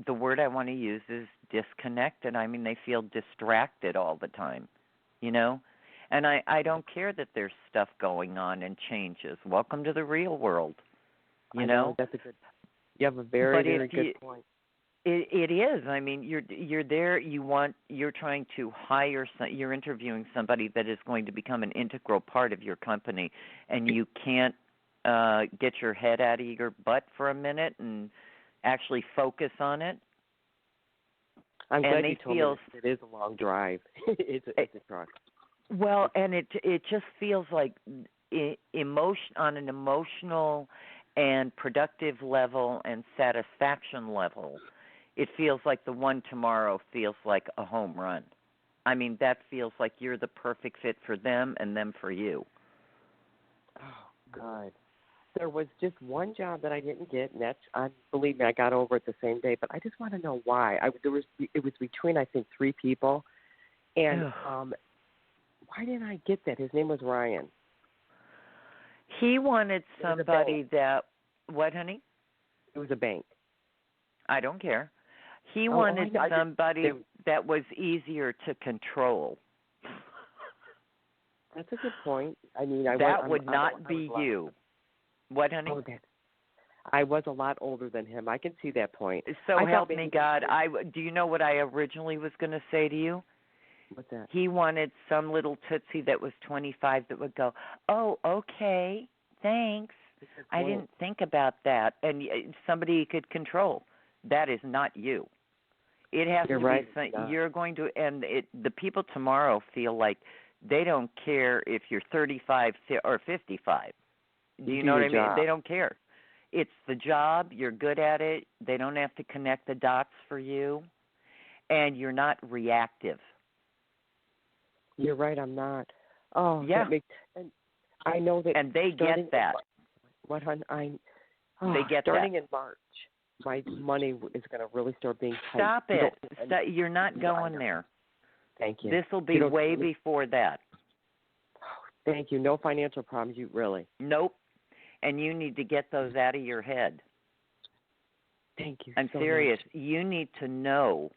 the word I want to use is disconnected. I mean, they feel distracted all the time, And I don't care that there's stuff going on and changes. Welcome to the real world, I know. That's you have a very, very good point. It is. I mean, you're there. You're trying to hire. You're interviewing somebody that is going to become an integral part of your company, and you can't get your head out of your butt for a minute and actually focus on it. I'm glad you told me it is a long drive. It's a truck. Well, and it just feels like on an emotional and productive level and satisfaction level. It feels like the one tomorrow feels like a home run. I mean, that feels like you're the perfect fit for them and them for you. Oh, God. There was just one job that I didn't get, and that's, believe me, I got over it the same day, but I just want to know why. It was between, I think, 3 people, and why didn't I get that? His name was Ryan. He wanted somebody that, what, honey? It was a bank. I don't care. He wanted somebody that was easier to control. That's a good point. I mean, that would not be you. What, honey? Oh, I was a lot older than him. I can see that point. So help me God. Do you know what I originally was going to say to you? What's that? He wanted some little tootsie that was 25 that would go, oh, okay, thanks. I didn't think about that. And somebody you could control. That is not you. It has to be. You're going to, and the people tomorrow feel like they don't care if you're 35 or 55. Do you know what I mean? They don't care. It's the job. You're good at it. They don't have to connect the dots for you, and you're not reactive. You're right. I'm not. Oh, yeah. And I know that. And they get that. They get starting that. In March. My money is going to really start being tight. Stop it. You're not going there. Thank you. This will be way before that. Thank you. No financial problems, you really. Nope. And you need to get those out of your head. Thank you. I'm serious. You need to know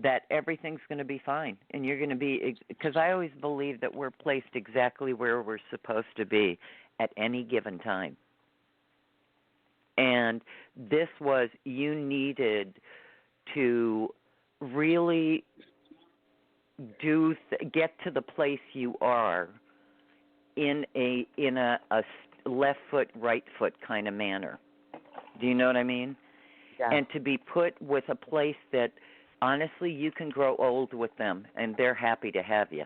that everything's going to be fine. And you're going to be, because I always believe that we're placed exactly where we're supposed to be at any given time. And this was, you needed to really get to the place you are in a left foot, right foot kind of manner. Do you know what I mean? Yeah. And to be put with a place that, honestly, you can grow old with them, and they're happy to have you.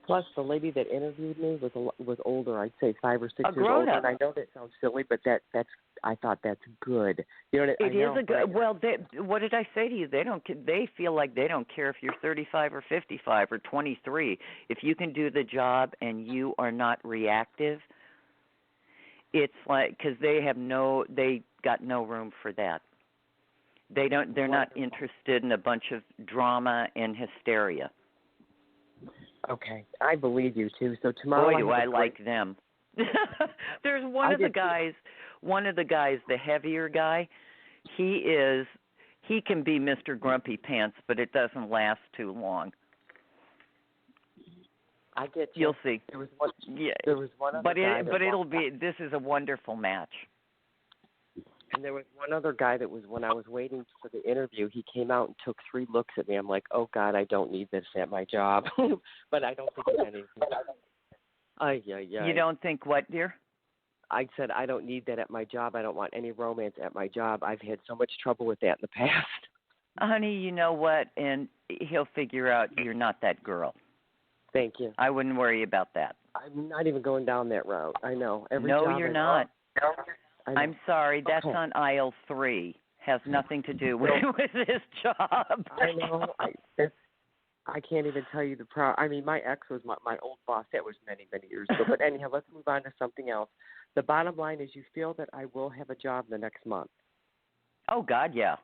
Plus, the lady that interviewed me was older. I'd say 5 or 6 years older. Up. And I know that sounds silly, but that's thought that's good. You know, it is a good. Well, what did I say to you? They feel like they don't care if you're 35 or 55 or 23. If you can do the job and you are not reactive, it's like because they got no room for that. They don't. They're not interested in a bunch of drama and hysteria. Okay, I believe you too. So tomorrow, boy, do I like them. There's one of the guys, the heavier guy. He can be Mr. Grumpy Pants, but it doesn't last too long. I get you. You'll see. There was one other guy. But it'll be. This is a wonderful match. And there was one other guy that was when I was waiting for the interview. He came out and took 3 looks at me. I'm like, oh God, I don't need this at my job. But I don't think it's anything. You don't think what, dear? I said I don't need that at my job. I don't want any romance at my job. I've had so much trouble with that in the past. Honey, you know what? And he'll figure out you're not that girl. Thank you. I wouldn't worry about that. I'm not even going down that route. I know. No, you're not. I'm sorry. That's on aisle 3. Has nothing to do with his job. I know. I can't even tell you the I mean, my ex was my old boss. That was many, many years ago. But anyhow, let's move on to something else. The bottom line is you feel that I will have a job the next month. Oh, God, yeah.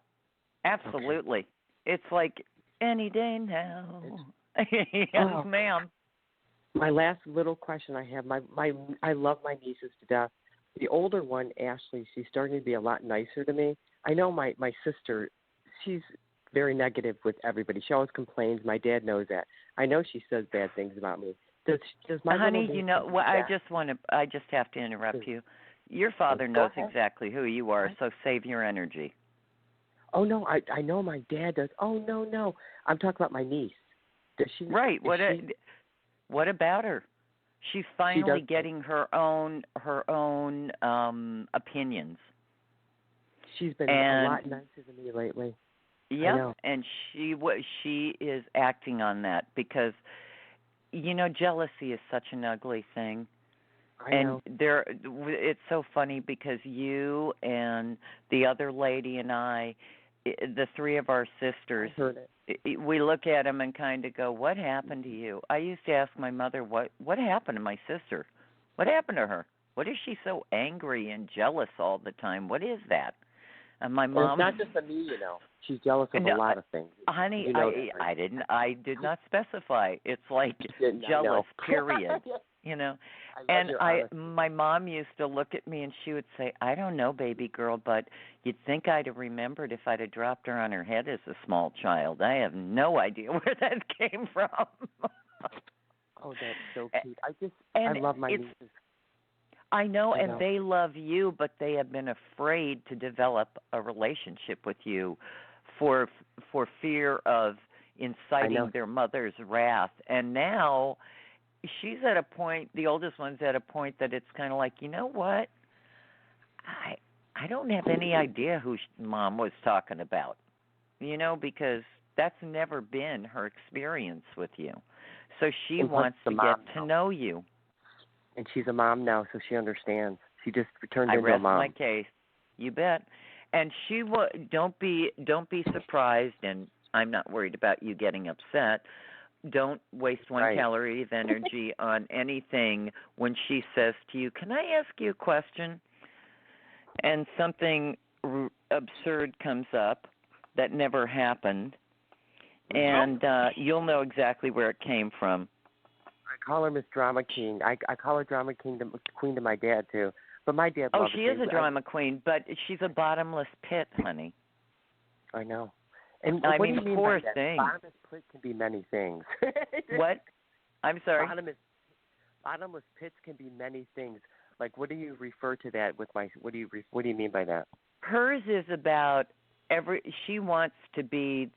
Absolutely. Okay. It's like any day now. Yes, ma'am. My last little question I have, I love my nieces to death. The older one, Ashley, she's starting to be a lot nicer to me. I know my sister, she's very negative with everybody. She always complains. My dad knows that. I know she says bad things about me. Does my honey, you know, well, I just have to interrupt you. Your father knows exactly who you are, so save your energy. Oh no, I know my dad does. Oh no, I'm talking about my niece. Does she? Right. What about her? She's finally getting her own opinions. She's been a lot nicer to me lately. Yep, and she is acting on that because, you know, jealousy is such an ugly thing. I know. It's so funny because you and the other lady and I, the 3 of our sisters, we look at them and kind of go, what happened to you? I used to ask my mother, what happened to my sister? What happened to her? What is she so angry and jealous all the time? What is that? And my mom. Well, it's not just of me, you know. She's jealous of a lot of things. Honey, you know I did not specify. It's like jealous, period. You know. And my mom used to look at me and she would say, I don't know, baby girl, but you'd think I'd have remembered if I'd have dropped her on her head as a small child. I have no idea where that came from. Oh, that's so cute. I love my nieces. I know, and they love you, but they have been afraid to develop a relationship with you for fear of inciting their mother's wrath. And now she's at a point, the oldest one's at a point that it's kind of like, you know what? I don't have any idea who Mom was talking about, you know, because that's never been her experience with you. So she wants to get to know you. And she's a mom now, so she understands. She just turned into a mom. I rest my case. You bet. And she will. Don't be surprised. And I'm not worried about you getting upset. Don't waste one calorie of energy on anything when she says to you, "Can I ask you a question?" And something absurd comes up that never happened, and you'll know exactly where it came from. I call her Miss Drama King. I call her Drama King, Queen to my dad too. But my dad. Oh, she is a drama queen, but she's a bottomless pit, honey. I know. And I what mean, do you mean poor by that? thing. Bottomless pit can be many things. What? I'm sorry. Bottomless pits can be many things. Like, what do you refer to that with my? What do you mean by that? Hers is about she wants to be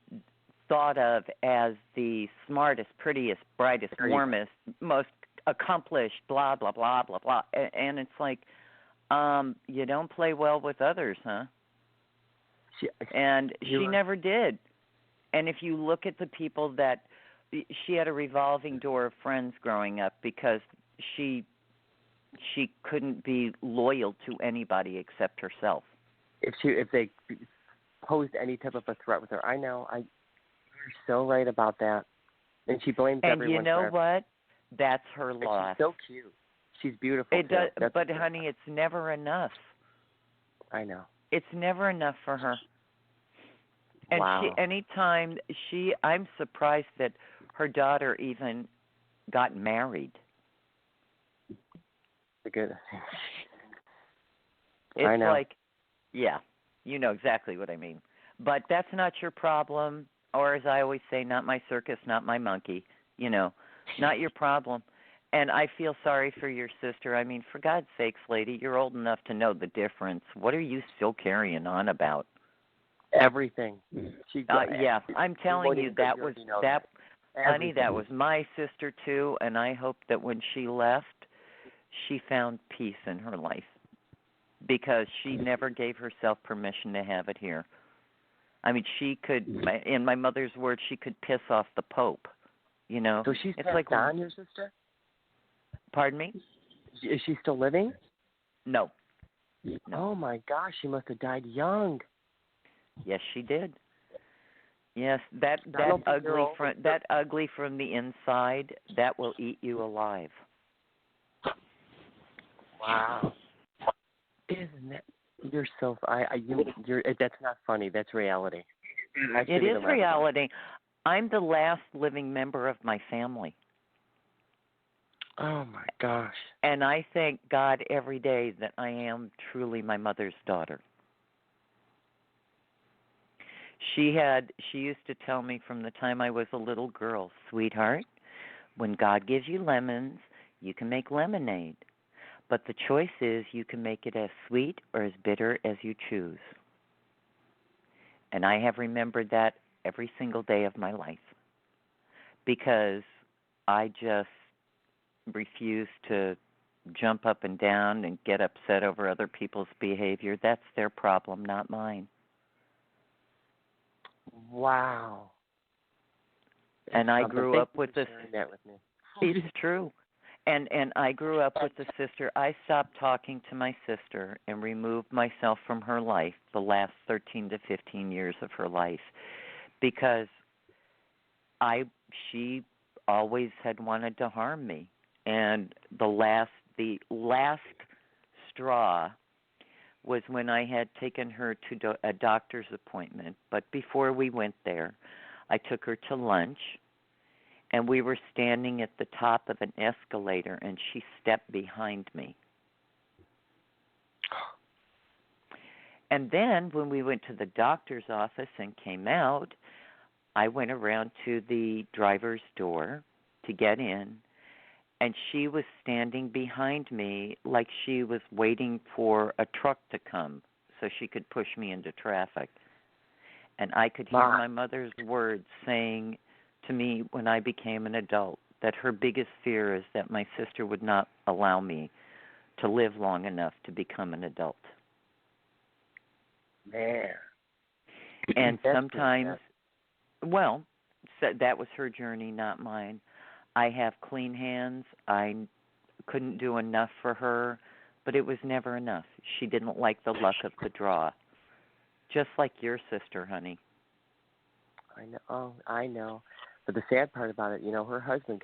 thought of as the smartest, prettiest, brightest, warmest, most accomplished, blah, blah, blah, blah, blah. And it's like, you don't play well with others, huh? She never did. And if you look at the people she had a revolving door of friends growing up because she she couldn't be loyal to anybody except herself. If they posed any type of a threat with her, I know. You're so right about that. And she blames everyone. And you know what? That's her loss. She's so cute. She's beautiful. It does, but honey, it's never enough. I know. It's never enough for her. And wow. I'm surprised that her daughter even got married. Good. It's I know. like, yeah, you know exactly what I mean. But that's not your problem, or as I always say, not my circus, not my monkey. You know, not your problem. And I feel sorry for your sister. I mean, for God's sakes, lady, you're old enough to know the difference. What are you still carrying on about? Everything. Yeah, I'm telling you, that was honey, that was my sister too, and I hope that when she left, she found peace in her life because she never gave herself permission to have it here. I mean, she could, in my mother's words, she could piss off the Pope, you know. So she's passed on, your sister? Pardon me? Is she still living? No. Oh, my gosh, she must have died young. Yes, she did. Yes, that ugly from the inside, that will eat you alive. Wow. Isn't that? You're so. You're. That's not funny. That's reality. It is reality. I'm the last living member of my family. Oh my gosh. And I thank God every day that I am truly my mother's daughter. She used to tell me from the time I was a little girl, sweetheart, when God gives you lemons, you can make lemonade. But the choice is you can make it as sweet or as bitter as you choose. And I have remembered that every single day of my life because I just refuse to jump up and down and get upset over other people's behavior. That's their problem, not mine. Wow. And I grew up with this. That with me. It's true. And I grew up with a sister. I stopped talking to my sister and removed myself from her life the last 13 to 15 years of her life because she always had wanted to harm me. And the last straw was when I had taken her to a doctor's appointment. But before we went there, I took her to lunch. And we were standing at the top of an escalator, and she stepped behind me. And then when we went to the doctor's office and came out, I went around to the driver's door to get in, and she was standing behind me like she was waiting for a truck to come so she could push me into traffic. And I could hear my mother's words saying to me when I became an adult that her biggest fear is that my sister would not allow me to live long enough to become an adult. Man. And sometimes, well, so that was her journey, not mine. I have clean hands. I couldn't do enough for her, but it was never enough. She didn't like the luck of the draw. Just like your sister, honey. I know. Oh, I know. But the sad part about it, her husband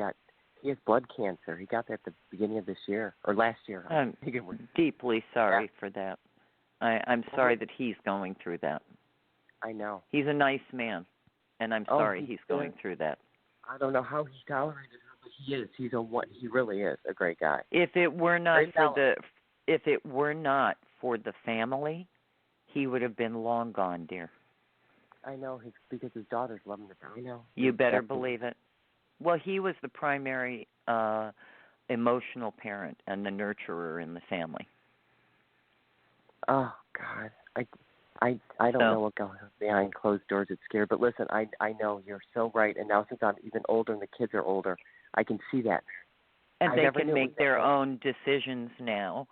he has blood cancer. He got that at the beginning of this year, or last year. I'm deeply sorry for that. I'm sorry that he's going through that. I know. He's a nice man, and I'm sorry he's going through that. I don't know how he tolerated her, but he is. He really is a great guy. If it were not for the family, he would have been long gone, dear. I know, because his daughters love him. I know. You better believe it. Well, he was the primary emotional parent and the nurturer in the family. Oh God, I don't know what goes on behind closed doors. It's scary. But listen, I know you're so right. And now since I'm even older and the kids are older, I can see that. And they can make their own decisions now.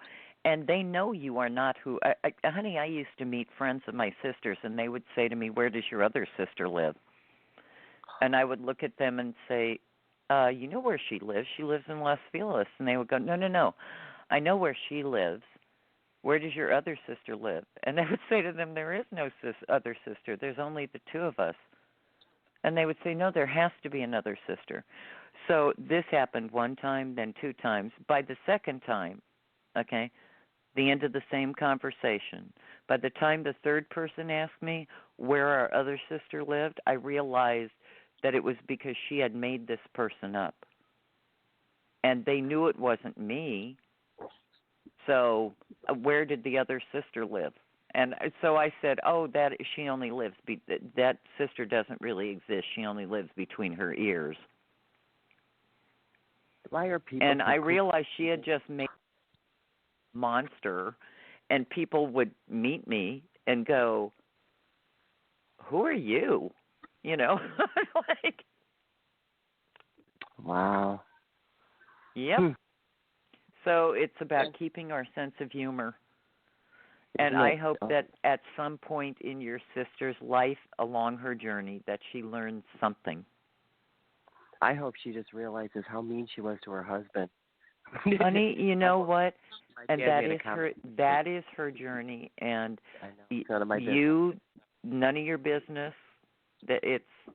And they know you are not who. Honey, I used to meet friends of my sister's, and they would say to me, "Where does your other sister live?" And I would look at them and say, "You know where she lives? She lives in Los Feliz." And they would go, "No. I know where she lives. Where does your other sister live? And I would say to them, there is no other sister. There's only the two of us. And they would say, no, there has to be another sister. So this happened one time, then two times. By the second time, okay, the end of the same conversation, by the time the third person asked me where our other sister lived, I realized that it was because she had made this person up. And they knew it wasn't me. So where did the other sister live? And so I said, oh, that she only lives, that sister doesn't really exist. She only lives between her ears. Why are people? And I realized she had just made a monster, and people would meet me and go, who are you? You know, like. Wow. Yep. So it's about keeping our sense of humor. And I hope that at some point in your sister's life along her journey that she learns something. I hope she just realizes how mean she was to her husband. Honey, you know what? And that is her journey, and none of my business. None of your business.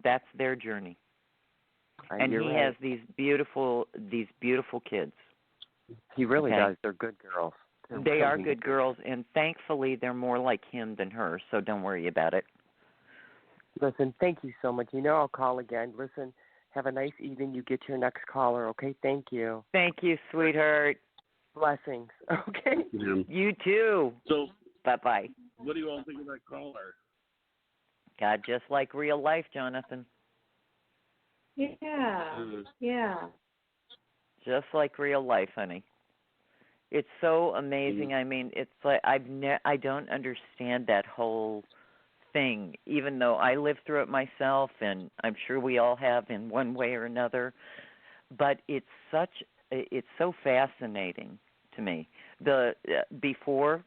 That's their journey. And he has these beautiful kids. He really does. They're good girls. They are good girls, and thankfully they're more like him than her, so don't worry about it. Listen, thank you so much. You know I'll call again. Listen, have a nice evening. You get your next caller, okay? Thank you. Thank you, sweetheart. Blessings, okay? Yeah. You too. So, bye-bye. What do you all think of that caller? God, just like real life, Jonathan. Yeah. Just like real life, honey. It's so amazing. I mean, it's like I don't understand that whole thing, even though I lived through it myself, and I'm sure we all have in one way or another. But it's so fascinating to me. Before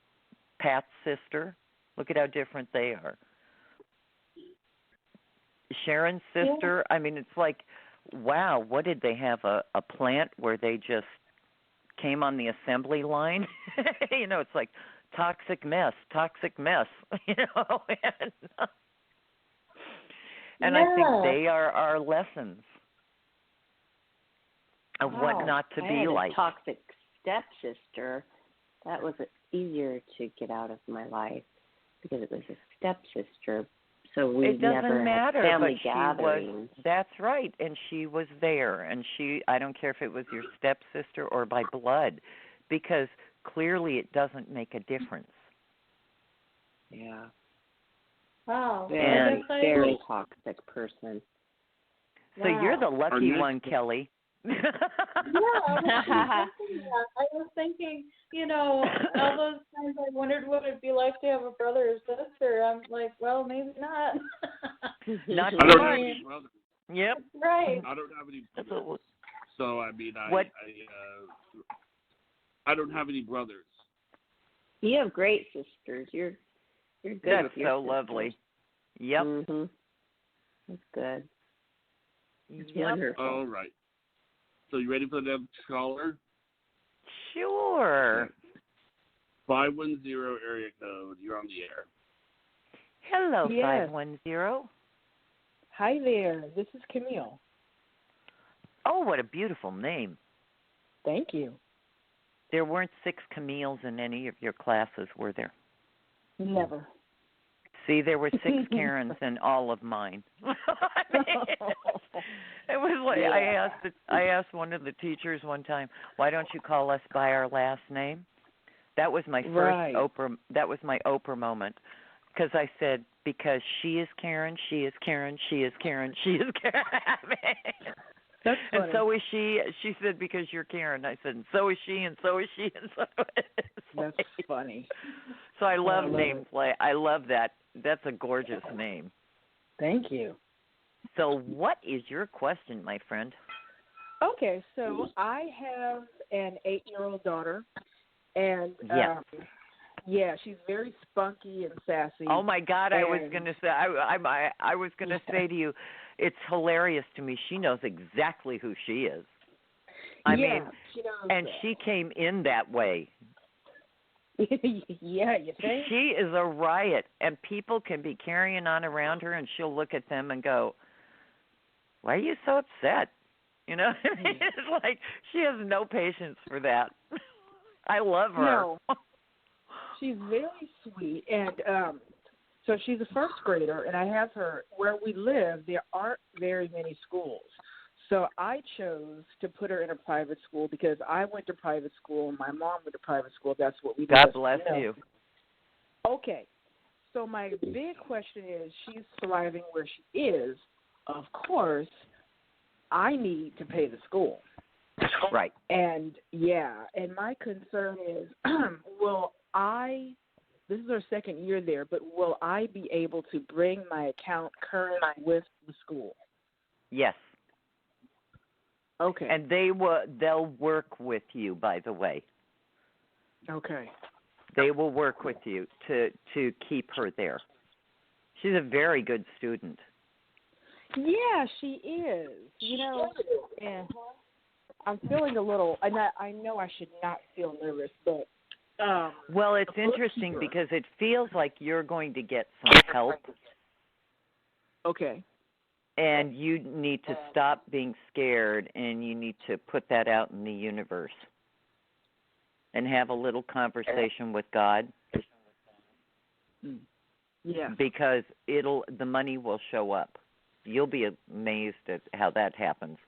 Pat's sister, look at how different they are. Sharon's sister, I mean, it's like, wow, what did they have, a plant where they just came on the assembly line? You know, it's like toxic mess, you know. And I think they are our lessons of what not to be like. A toxic stepsister. That was easier to get out of my life because it was a stepsister. So we never had family gatherings. That's right, and she was there, and I don't care if it was your stepsister or by blood, because clearly it doesn't make a difference. Yeah. Wow. Very toxic person. So you're the lucky one, Kelly. I was thinking, you know, all those times I wondered what it'd be like to have a brother or sister. I'm like, well, maybe not. Not I don't have any brothers. Yep. Right. I don't have any brothers. So I mean, I don't have any brothers. You have great sisters. You're good. That's so lovely. Yep. Mhm. That's good. It's yep. Wonderful. All right. So you ready for the next caller? Sure. 510 area code. You're on the air. Hello, yes. 510. Hi there. This is Camille. Oh, what a beautiful name. Thank you. There weren't 6 Camilles in any of your classes, were there? Never. See, there were 6 Karens in all of mine. It was like I asked one of the teachers one time, "Why don't you call us by our last name?" That was my first Oprah. That was my Oprah moment, because I said, because she is Karen, she is Karen, she is Karen, she is Karen. That's funny. And so is she. She said, because you're Karen. I said, and so is she, and so is she, and so is. That's funny. So I love name play. I love that. That's a gorgeous name. Thank you. So what is your question, my friend? Okay, so I have an 8-year-old daughter, and she's very spunky and sassy. Oh my God! I was going to say, I was going to say to you, it's hilarious to me. She knows exactly who she is. I yeah, mean, she knows and that. she came in that way. Yeah, you think? She is a riot, and people can be carrying on around her, and she'll look at them and go, "Why are you so upset?" You know, it's like she has no patience for that. I love her. No, she's very sweet, and so she's a first grader, and I have her where we live. There aren't very many schools, so I chose to put her in a private school because I went to private school and my mom went to private school. That's what we did. God bless you. Okay, so my big question is, she's thriving where she is. Of course, I need to pay the school. Right. And and my concern is, this is her second year there, but will I be able to bring my account current with the school? Yes. Okay. And they'll work with you, by the way. Okay. They will work with you to keep her there. She's a very good student. Yeah, she is. You know, and I'm feeling a little. I know I should not feel nervous, but well, it's interesting because it feels like you're going to get some help. Okay. And you need to stop being scared, and you need to put that out in the universe and have a little conversation with God. Yeah. Because the money will show up. You'll be amazed at how that happens.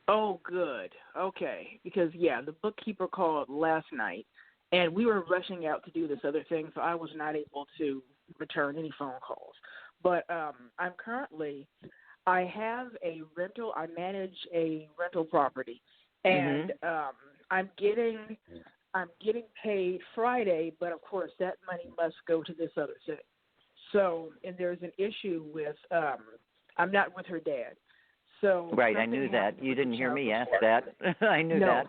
Oh, good. Okay. Because, the bookkeeper called last night, and we were rushing out to do this other thing, so I was not able to return any phone calls. But I'm currently, I have a rental, I manage a rental property, and I'm getting paid Friday, but of course that money must go to this other thing. So, and there's an issue with, I'm not with her dad. So right, I knew that. You didn't hear me ask that. I knew that.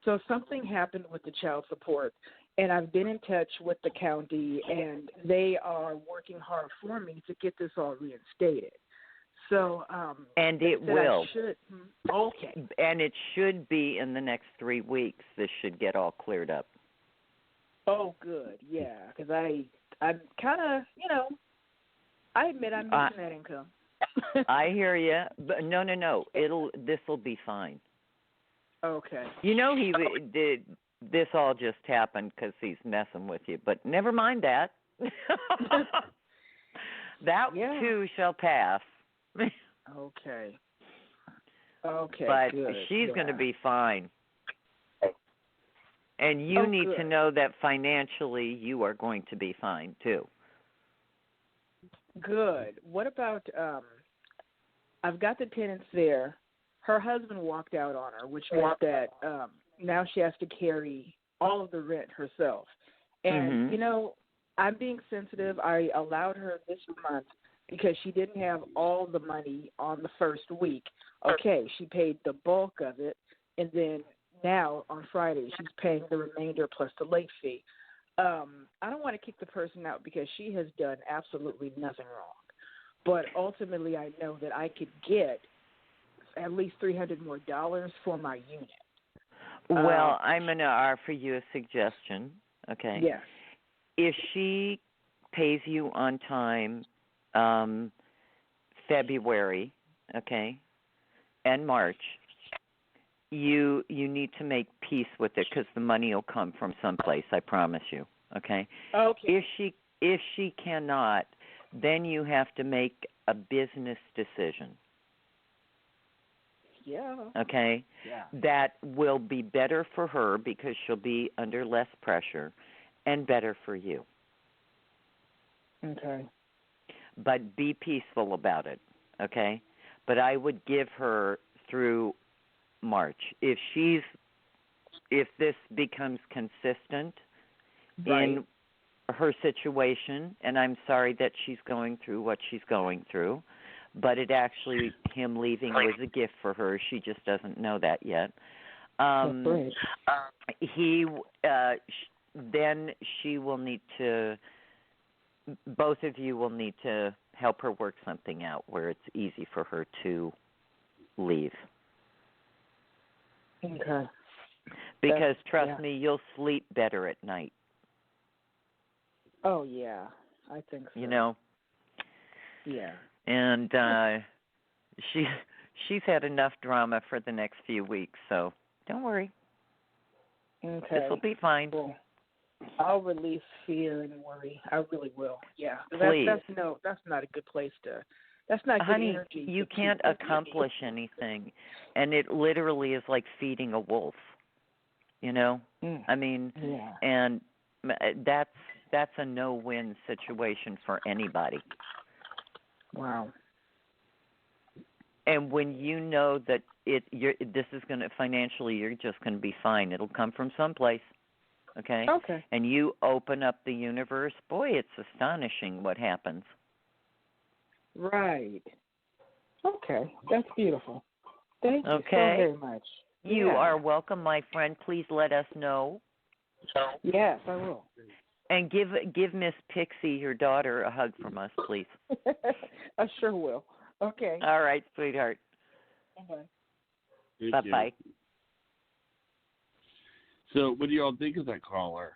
So something happened with the child support, and I've been in touch with the county, and they are working hard for me to get this all reinstated. So, and it will. Okay. And it should be in the next 3 weeks. This should get all cleared up. Oh, good. Yeah, because I'm kind of, I admit I'm missing that income. I hear you, but no. This will be fine. Okay. You know he did. This all just happened because he's messing with you, but never mind that. That too shall pass. Okay. Okay. But good. She's going to be fine. And you need to know that financially you are going to be fine too. Good. What about I've got the tenants there. Her husband walked out on her, which meant that now she has to carry all of the rent herself. And, I'm being sensitive. I allowed her this month because she didn't have all the money on the first week. Okay, she paid the bulk of it, and then now on Friday she's paying the remainder plus the late fee. I don't want to kick the person out because she has done absolutely nothing wrong. But ultimately I know that I could get at least $300 more for my unit. Well, I'm going to offer you a suggestion, okay? Yes. If she pays you on time February, okay, and March, you need to make peace with it because the money will come from someplace, I promise you, okay? Okay. If she cannot, then you have to make a business decision. Yeah. Okay? Yeah. That will be better for her because she'll be under less pressure and better for you. Okay. But be peaceful about it, okay? But I would give her through March. If this becomes consistent in her situation, and I'm sorry that she's going through what she's going through, but him leaving was a gift for her. She just doesn't know that yet. Then she will need to, both of you will need to help her work something out where it's easy for her to leave. Okay. Because trust me, you'll sleep better at night. Oh yeah, I think so. You know. Yeah. And she's had enough drama for the next few weeks, so don't worry. Okay. This will be fine. Well, I'll release fear and worry. I really will. Yeah. Please. That's not a good place to. That's not good Honey, energy. you can't accomplish anything, and it literally is like feeding a wolf. You know, I mean, and that's a no-win situation for anybody. Wow. And when you know that this is going to financially, you're just going to be fine. It'll come from someplace. Okay. Okay. And you open up the universe. Boy, it's astonishing what happens. Right. Okay, that's beautiful. Thank you so very much. You are welcome, my friend. Please let us know. Yes, I will. And give Miss Pixie, your daughter, a hug from us, please. I sure will. Okay. All right, sweetheart. Bye-bye. Bye-bye. So what do y'all think of that caller?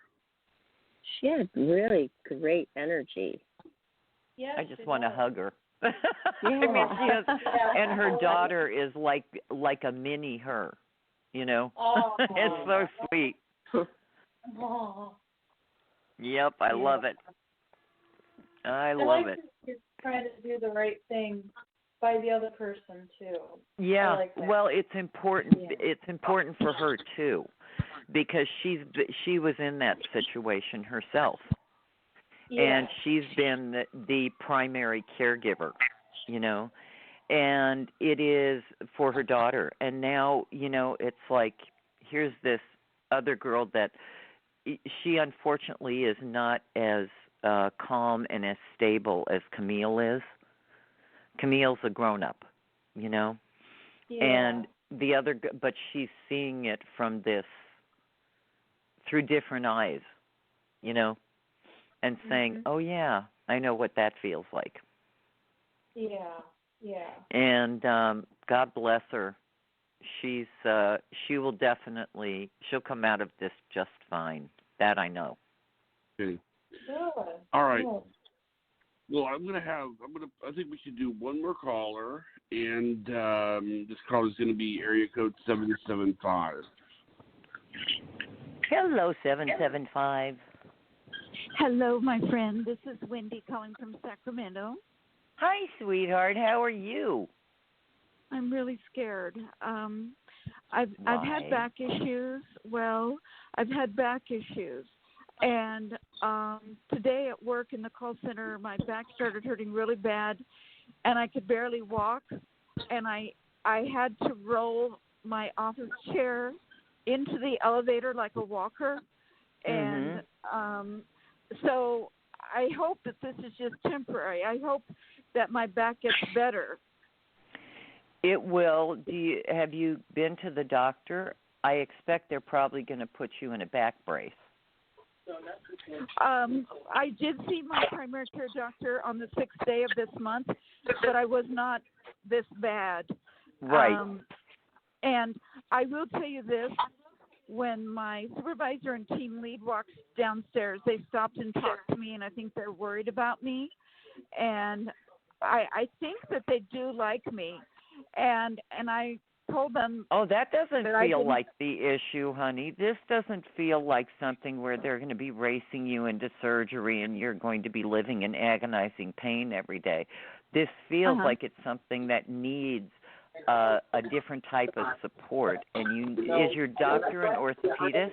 She had really great energy. Yeah, I just want to hug her. Yeah. I mean, she is, and her daughter is like a mini her, you know. Oh. It's so sweet. Oh. Yep, I love it. I love it. You're trying to do the right thing by the other person too. Yeah. Like Well, it's important. Yeah. It's important for her too, because she was in that situation herself. Yeah. And she's been the primary caregiver, you know, and it is for her daughter. And now, you know, it's like, here's this other girl that she unfortunately is not as calm and as stable as Camille is. Camille's a grown-up, you know, and the other, but she's seeing it from through different eyes, you know. And saying, "Oh yeah, I know what that feels like." Yeah. And God bless her. She will definitely, she'll come out of this just fine. That I know. Okay. Good. All right. Good. Well, I think we should do one more caller, and this caller is going to be area code 775. Hello, 775. Hello, my friend. This is Wendy calling from Sacramento. Hi, sweetheart. How are you? I'm really scared. I've had back issues. Well, I've had back issues, and today at work in the call center, my back started hurting really bad, and I could barely walk, and I had to roll my office chair into the elevator like a walker, and so I hope that this is just temporary. I hope that my back gets better. It will. Have you been to the doctor? I expect they're probably going to put you in a back brace. I did see my primary care doctor on the 6th day of this month, but I was not this bad. Right. And I will tell you this. When my supervisor and team lead walks downstairs, they stopped and talked to me, and I think they're worried about me. And I think that they do like me. And I told them. Oh, that doesn't feel like the issue, honey. This doesn't feel like something where they're going to be racing you into surgery and you're going to be living in agonizing pain every day. This feels like it's something that needs a different type of support. And is your doctor an orthopedist?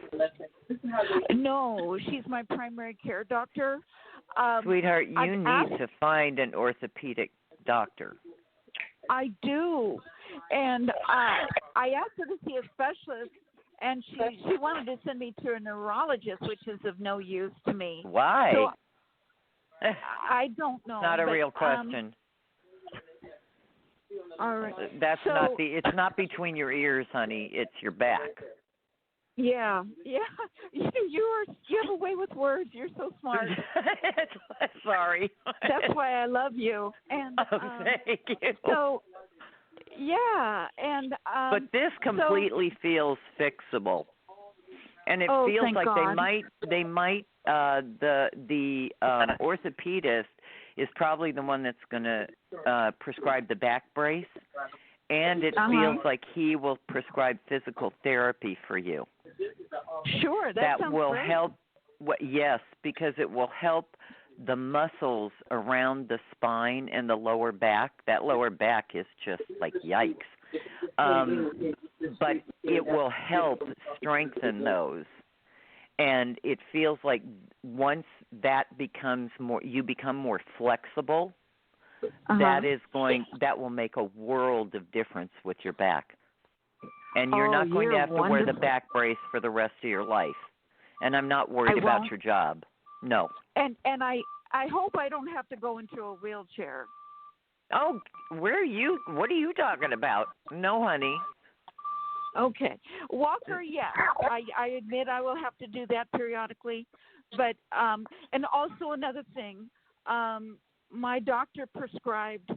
No, she's my primary care doctor. Sweetheart, you need to find an orthopedic doctor. I do, and I asked her to see a specialist, and she wanted to send me to a neurologist, which is of no use to me. Why? So, I don't know. Not a real question. All right. It's not between your ears, honey. It's your back. Yeah. You have a way with words. You're so smart. Sorry. That's why I love you. And thank you. So Yeah, and but this completely feels fixable, and it feels thank like God. they might the orthopedist is probably the one that's going to prescribe the back brace, and it feels like he will prescribe physical therapy for you. Sure, that sounds will great. help. Yes, because it will help the muscles around the spine and the lower back. That lower back is just like yikes. But it will help strengthen those. And it feels like once that becomes more, you become more flexible, that will make a world of difference with your back. And you're not going to have to wear the back brace for the rest of your life. And I'm not worried about your job. No. And I hope I don't have to go into a wheelchair. Oh, what are you talking about? No, honey. Okay. Walker, yeah. I admit I will have to do that periodically. But and also another thing, my doctor prescribed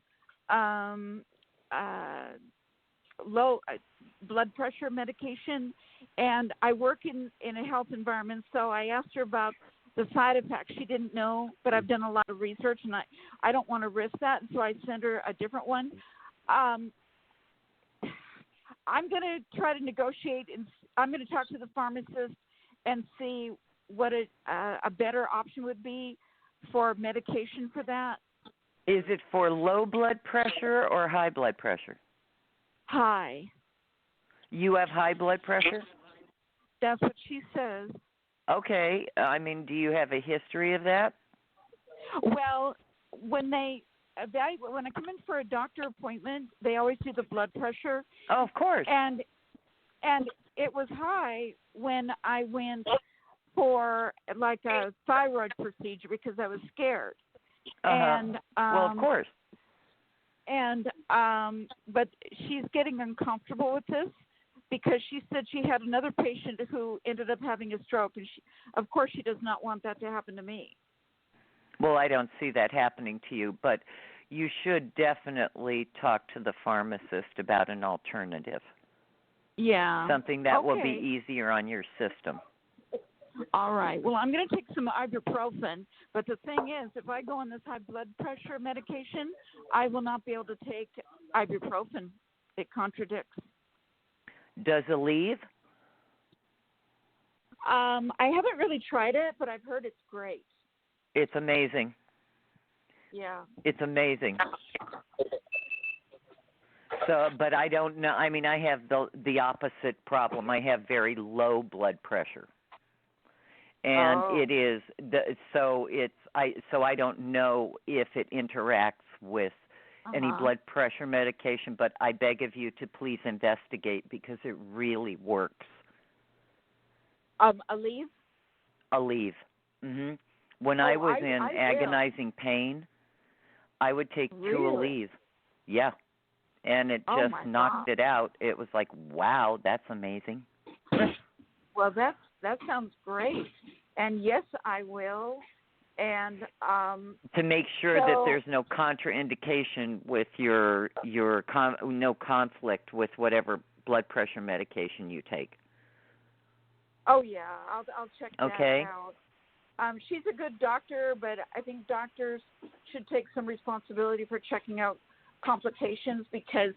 low blood pressure medication, and I work in a health environment, so I asked her about the side effects. She didn't know, but I've done a lot of research, and I don't want to risk that, and so I sent her a different one. I'm going to try to negotiate, and I'm going to talk to the pharmacist and see what a better option would be for medication for that. Is it for low blood pressure or high blood pressure? High. You have high blood pressure? That's what she says. Okay. I mean, do you have a history of that? Well, when I come in for a doctor appointment, they always do the blood pressure. Oh, of course. And it was high when I went for like a thyroid procedure because I was scared. And well, of course. And but she's getting uncomfortable with this because she said she had another patient who ended up having a stroke, and of course she does not want that to happen to me. Well, I don't see that happening to you, but you should definitely talk to the pharmacist about an alternative. Yeah. Something that will be easier on your system. All right. Well, I'm going to take some ibuprofen, but the thing is, if I go on this high blood pressure medication, I will not be able to take ibuprofen. It contradicts. Does Aleve? I haven't really tried it, but I've heard it's great. It's amazing. Yeah. It's amazing. So, but I don't know. I mean, I have the opposite problem. I have very low blood pressure. And it is so I don't know if it interacts with any blood pressure medication, but I beg of you to please investigate because it really works. Aleve? Aleve. Mhm. When I was in agonizing pain, I would take 2 Aleve. Yeah. And it just knocked it out. It was like, wow, that's amazing. Well, that sounds great. And yes, I will. And to make sure that there's no contraindication with no conflict with whatever blood pressure medication you take. Oh yeah, I'll check that out. She's a good doctor, but I think doctors should take some responsibility for checking out complications because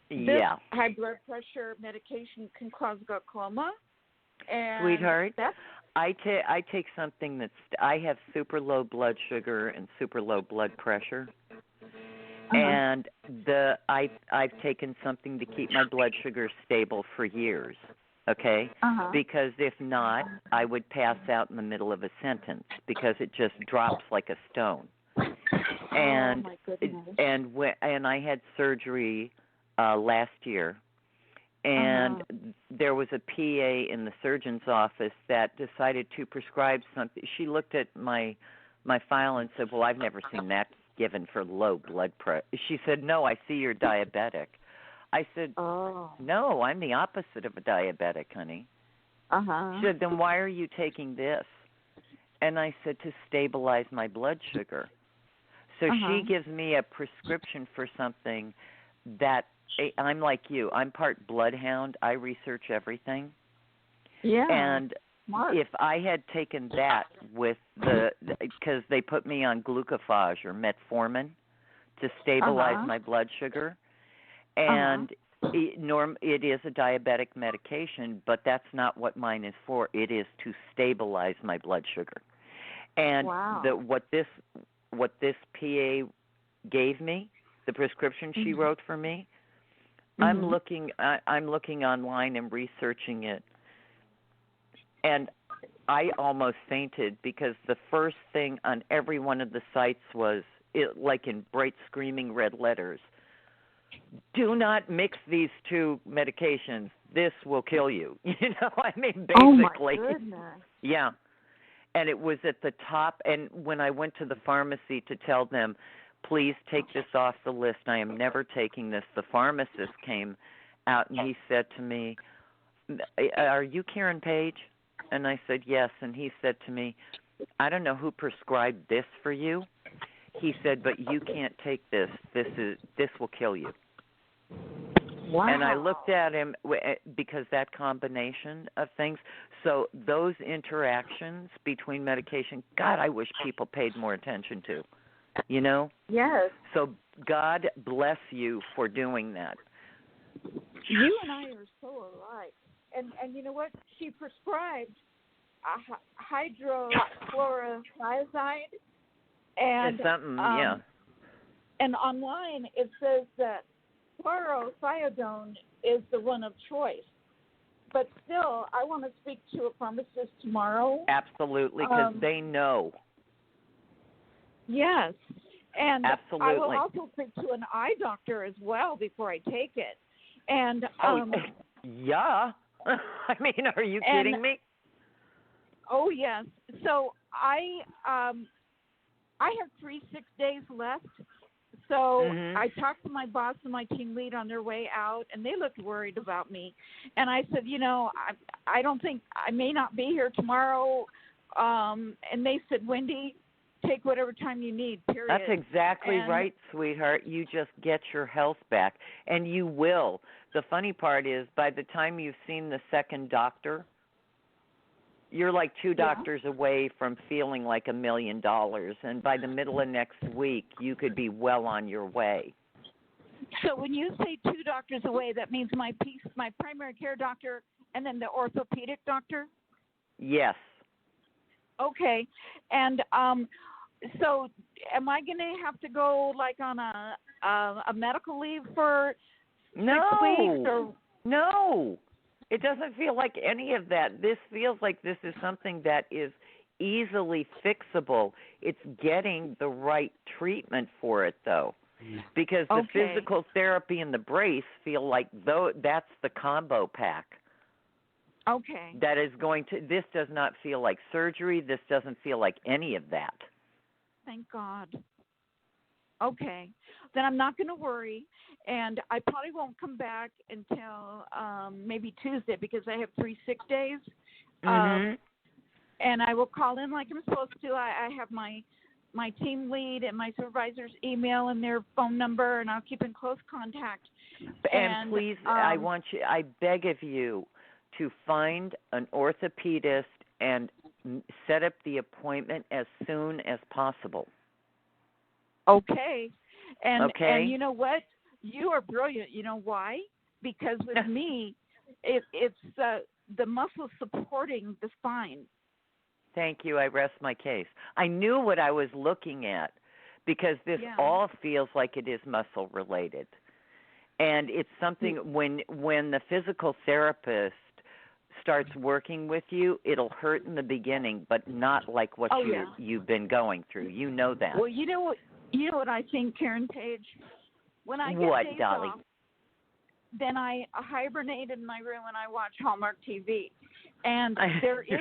this high blood pressure medication can cause glaucoma. And sweetheart, I take something I have super low blood sugar and super low blood pressure, and I've taken something to keep my blood sugar stable for years. Okay, because if not, I would pass out in the middle of a sentence because it just drops like a stone. And and I had surgery last year. And there was a PA in the surgeon's office that decided to prescribe something. She looked at my file and said, well, I've never seen that given for low blood pressure. She said, no, I see you're diabetic. I said, no, I'm the opposite of a diabetic, honey. She said, then why are you taking this? And I said, to stabilize my blood sugar. So she gives me a prescription for something that I'm like you. I'm part bloodhound. I research everything. Yeah. And Smart. if I had taken that with because they put me on glucophage or metformin to stabilize my blood sugar, and it is a diabetic medication, but that's not what mine is for. It is to stabilize my blood sugar. And what this PA gave me, the prescription she wrote for me, I'm looking online and researching it, and I almost fainted because the first thing on every one of the sites was, like in bright screaming red letters, do not mix these two medications. This will kill you. You know, I mean, basically. Oh, my goodness. Yeah. And it was at the top. And when I went to the pharmacy to tell them, please take this off the list, I am never taking this, the pharmacist came out and he said to me, are you Karen Page? And I said, yes. And he said to me, I don't know who prescribed this for you. He said, but you can't take this. This will kill you. Wow. And I looked at him because that combination of things. So those interactions between medication, God, I wish people paid more attention to, you know? Yes. So God bless you for doing that. You and I are so alike. And you know what? She prescribed hydrochlorothiazide. And it's something, yeah. And online it says that chlorothiazide is the one of choice. But still, I want to speak to a pharmacist tomorrow. Absolutely, because they know. Yes. And absolutely. I will also speak to an eye doctor as well before I take it. And yeah. I mean, are you kidding me? Oh, yes. So I have 3 6 days left. So I talked to my boss and my team lead on their way out, and they looked worried about me. And I said, you know, I don't think I may not be here tomorrow. And they said, Wendy, take whatever time you need, period. That's exactly right, sweetheart. You just get your health back, and you will. The funny part is by the time you've seen the second doctor, you're like 2 doctors away from feeling like $1 million, and by the middle of next week, you could be well on your way. So when you say 2 doctors away, that means my primary care doctor and then the orthopedic doctor? Yes. Okay. And so am I going to have to go like on a medical leave for 6 weeks? Or? No. It doesn't feel like any of that. This feels like this is something that is easily fixable. It's getting the right treatment for it, though, because the physical therapy and the brace feel like that's the combo pack. Okay. That is going to. This does not feel like surgery. This doesn't feel like any of that. Thank God. Okay. Then I'm not going to worry, and I probably won't come back until maybe Tuesday because I have 3 sick days. And I will call in like I'm supposed to. I have my team lead and my supervisor's email and their phone number, and I'll keep in close contact. And please, I beg of you to find an orthopedist and set up the appointment as soon as possible. Okay. And you know what? You are brilliant. You know why? Because with me, it's the muscle supporting the spine. Thank you. I rest my case. I knew what I was looking at because this all feels like it is muscle related. And it's something when the physical therapist starts working with you, it'll hurt in the beginning, but not like what you've been going through. You know that. Well, you know what I think, Karen Page? When I get days Dolly? off, then I hibernate in my room and I watch Hallmark TV. And there is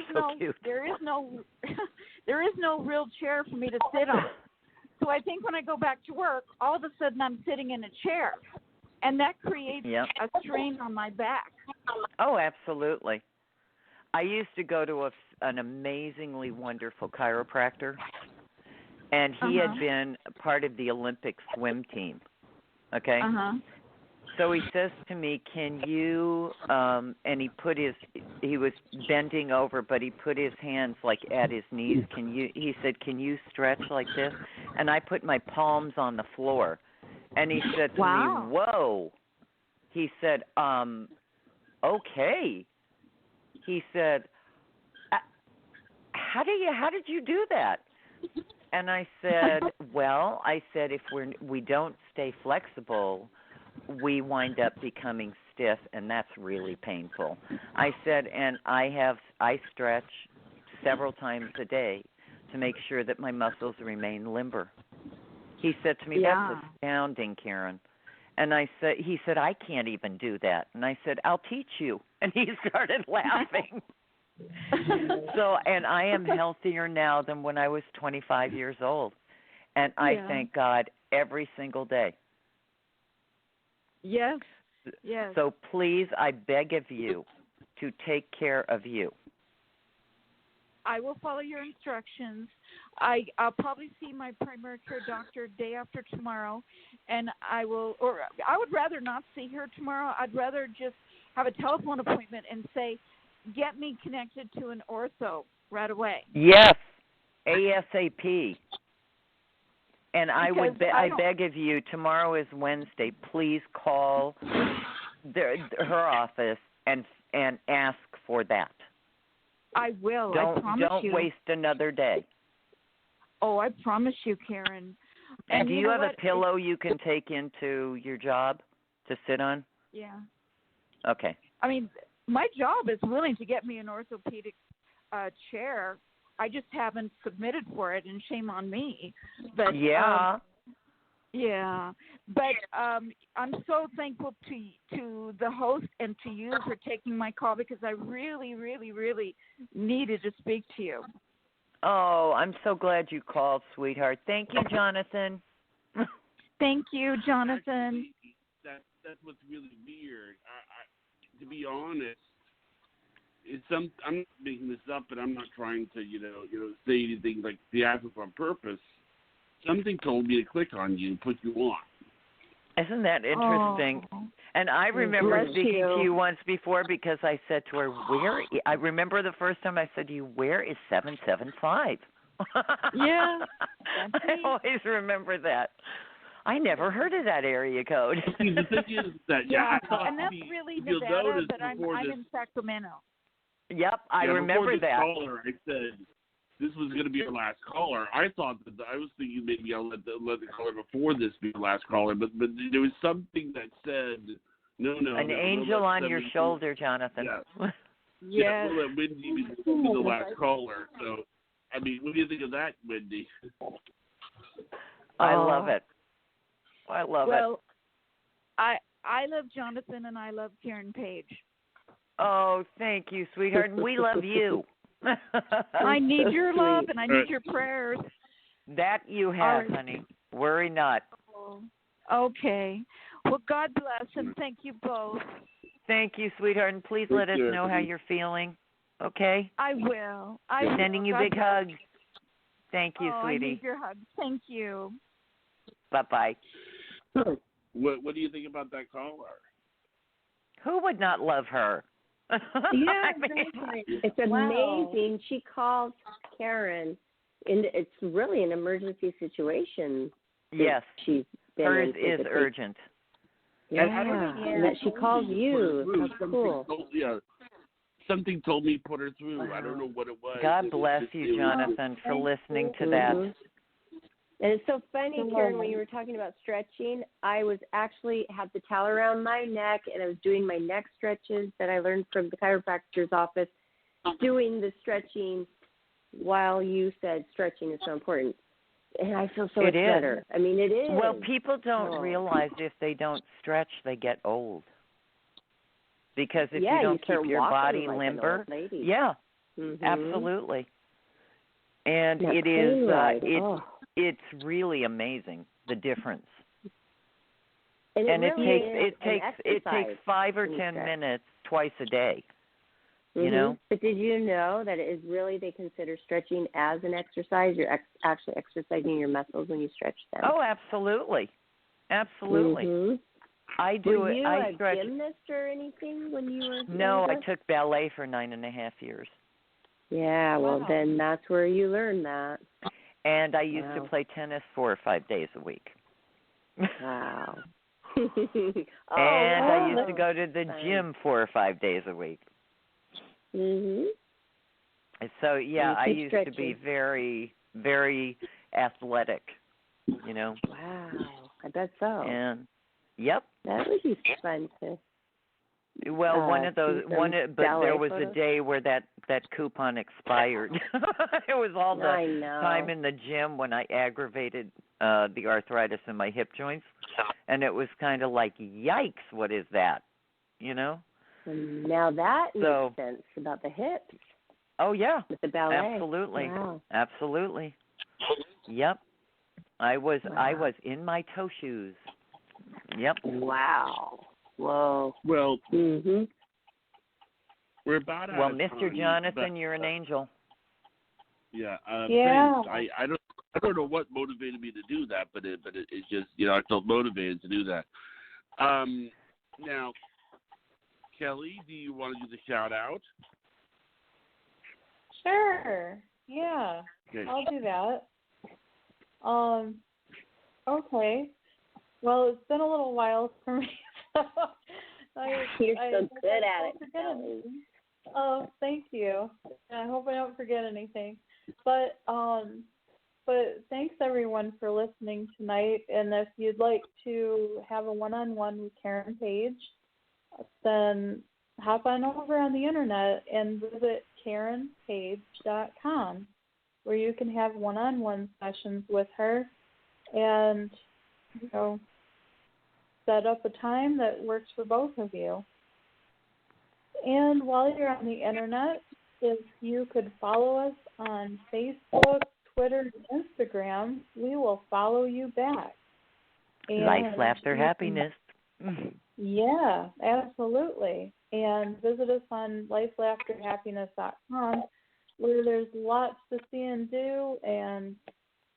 no real chair for me to sit on. So I think when I go back to work, all of a sudden I'm sitting in a chair, and that creates a strain on my back. Oh, absolutely. I used to go to an amazingly wonderful chiropractor, and he had been part of the Olympic swim team. Okay. So he says to me, "Can you?" And he was bending over, but he put his hands like at his knees. He said, "Can you stretch like this?" And I put my palms on the floor, and he said to me, "Whoa." He said, "Okay." He said, "How did you do that?" And I said, "Well," I said, "if we don't stay flexible, we wind up becoming stiff, and that's really painful." I said, "And I stretch several times a day to make sure that my muscles remain limber." He said to me, "That's astounding, Karen." And he said, "I can't even do that." And I said, "I'll teach you." And he started laughing. So, and I am healthier now than when I was 25 years old. And I thank God every single day. Yes. Yes. So please, I beg of you to take care of you. I will follow your instructions. I'll probably see my primary care doctor day after tomorrow, and I would rather not see her tomorrow. I'd rather just have a telephone appointment and say, get me connected to an ortho right away. Yes, ASAP. And I beg of you, tomorrow is Wednesday. Please call her office and ask for that. I will. I promise you. Don't waste another day. Oh, I promise you, Karen. And do you have a pillow you can take into your job to sit on? Yeah. Okay. I mean, my job is willing to get me an orthopedic chair. I just haven't submitted for it, and shame on me. But yeah. But I'm so thankful to the host and to you for taking my call, because I really, really, really needed to speak to you. Oh, I'm so glad you called, sweetheart. Thank you, Jonathan. Thank you, Jonathan. That's what's really weird. To be honest, I'm not making this up, but I'm not trying to, say anything like theatrical on purpose. Something told me to click on you and put you on. Isn't that interesting? Oh, and I remember speaking to you once before, because I said to her, I remember the first time I said to you, where is 775? Yeah. I always remember that. I never heard of that area code. The thing is that, and that's really Nevada, but I'm in Sacramento. Yep, I remember that. Caller, I said this was going to be our last caller. I thought that I was thinking maybe I'll let the caller before this be the last caller, but there was something that said no. An angel on your shoulder, Jonathan. Yes. Yeah, we'll let Wendy be the last caller. So, I mean, what do you think of that, Wendy? I love it. I love it. Well, I love Jonathan, and I love Karen Page. Oh, thank you, sweetheart. We love you. I need your love, and I need your prayers. That you have, honey. Worry not. Okay. Well, God bless, and thank you both. Thank you, sweetheart, and please let us know how you're feeling, okay? I will. Sending you big hugs. Thank you, sweetie. I need your hugs. Thank you. Bye-bye. What do you think about that caller? Who would not love her? Yeah, exactly. It's amazing. She calls Karen, and it's really an emergency situation. Yes. She's been Hers is urgent. Yeah, and that she calls you. That's cool. Something told me put her through. Wow. I don't know what it was. God bless you, Jonathan, for listening to that. And it's so funny, Karen, when you were talking about stretching, I was actually had the towel around my neck, and I was doing my neck stretches that I learned from the chiropractor's office, doing the stretching while you said stretching is so important. And I feel so much better. I mean, it is. Well, people don't realize if they don't stretch, they get old. Because if you don't keep your body limber, absolutely. And it is, it's really amazing, the difference. And it takes 5 or 10 minutes twice a day. You know? But did you know that it is really, they consider stretching as an exercise? You're actually exercising your muscles when you stretch them. Oh, absolutely. Absolutely. I do Were it. you I a stretch. gymnast or anything when you were No, I younger? took ballet for 9.5 years. Yeah, well, then that's where you learn that. And I used to Wow. play tennis 4 or 5 days a week. Wow. And wow. I used to go to the gym 4 or 5 days a week. Mhm. So yeah, And I keep used to be stretching. very, very athletic. You know. Wow. I bet so. And yep. That would be fun to. Well, one of those, see some but ballet there was photos. a day where that coupon expired. It was all the I know. time in the gym when I aggravated the arthritis in my hip joints, and it was kind of like, yikes, what is that? You know? And now that So- makes sense about the hips Oh yeah, with the ballet. absolutely, Wow. absolutely. Yep, I was in my toe shoes. Yep. Wow. Whoa. Well, Mhm. we're about out Well, of Mr. time, Jonathan, but, you're an angel. Yeah. Yeah. Thanks. I don't know what motivated me to do that, but it just I felt motivated to do that. Now, Kelly, do you want to do the shout out? Sure. Yeah. Okay. I'll do that. Okay. Well, it's been a little while for me. So You're I so hope good I at don't it, forget Kelly. anything. Oh, thank you. I hope I don't forget anything. But thanks everyone for listening tonight. And if you'd like to have a one-on-one with Karen Page, then hop on over on the internet and visit KarenPage.com, where you can have one-on-one sessions with her and, set up a time that works for both of you. And while you're on the internet, if you could follow us on Facebook, Twitter, and Instagram, we will follow you back. And Life, laughter, you can- happiness. Yeah, absolutely. And visit us on lifelaughterhappiness.com, where there's lots to see and do, and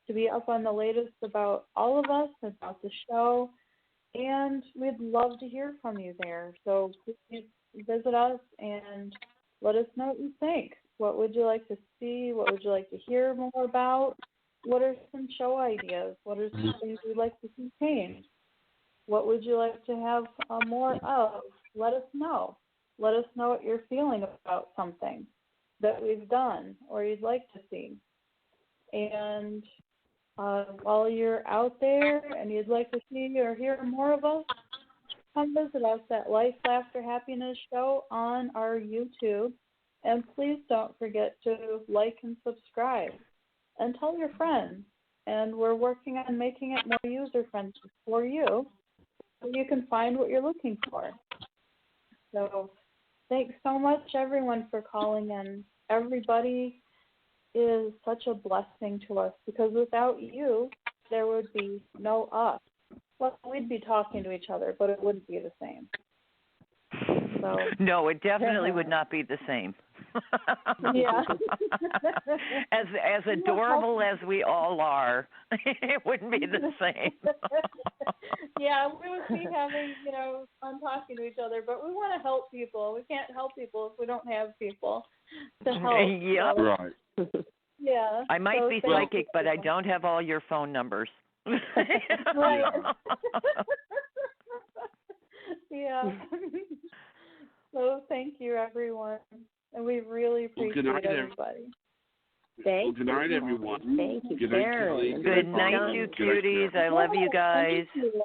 to be up on the latest about all of us, about the show. And we'd love to hear from you there. So please visit us and let us know what you think. What would you like to see? What would you like to hear more about? What are some show ideas? What are some things you'd like to see changed? What would you like to have more of? Let us know. Let us know what you're feeling about something that we've done or you'd like to see. And while you're out there and you'd like to see or hear more of us, come visit us at Life, Laughter, Happiness Show on our YouTube. And please don't forget to like and subscribe. And tell your friends. And we're working on making it more user-friendly for you, so you can find what you're looking for. So thanks so much, everyone, for calling in. Everybody is such a blessing to us, because without you, there would be no us. Well, we'd be talking to each other, but it wouldn't be the same. So No, it definitely would not be the same. Yeah. as adorable as we all are, it wouldn't be the same. Yeah, we would be having, fun talking to each other, but we want to help people. We can't help people if we don't have people to help. Yep. Right. Yeah. I might so be thank psychic, you. but I don't have all your phone numbers. Right. Yeah. So thank you, everyone. And we really good appreciate night, everybody. Thank Good night, you. everyone. Thank you, Good night, Karen. Kelly. And Good night, you Good night, cuties. Karen. I love you guys. Thank you.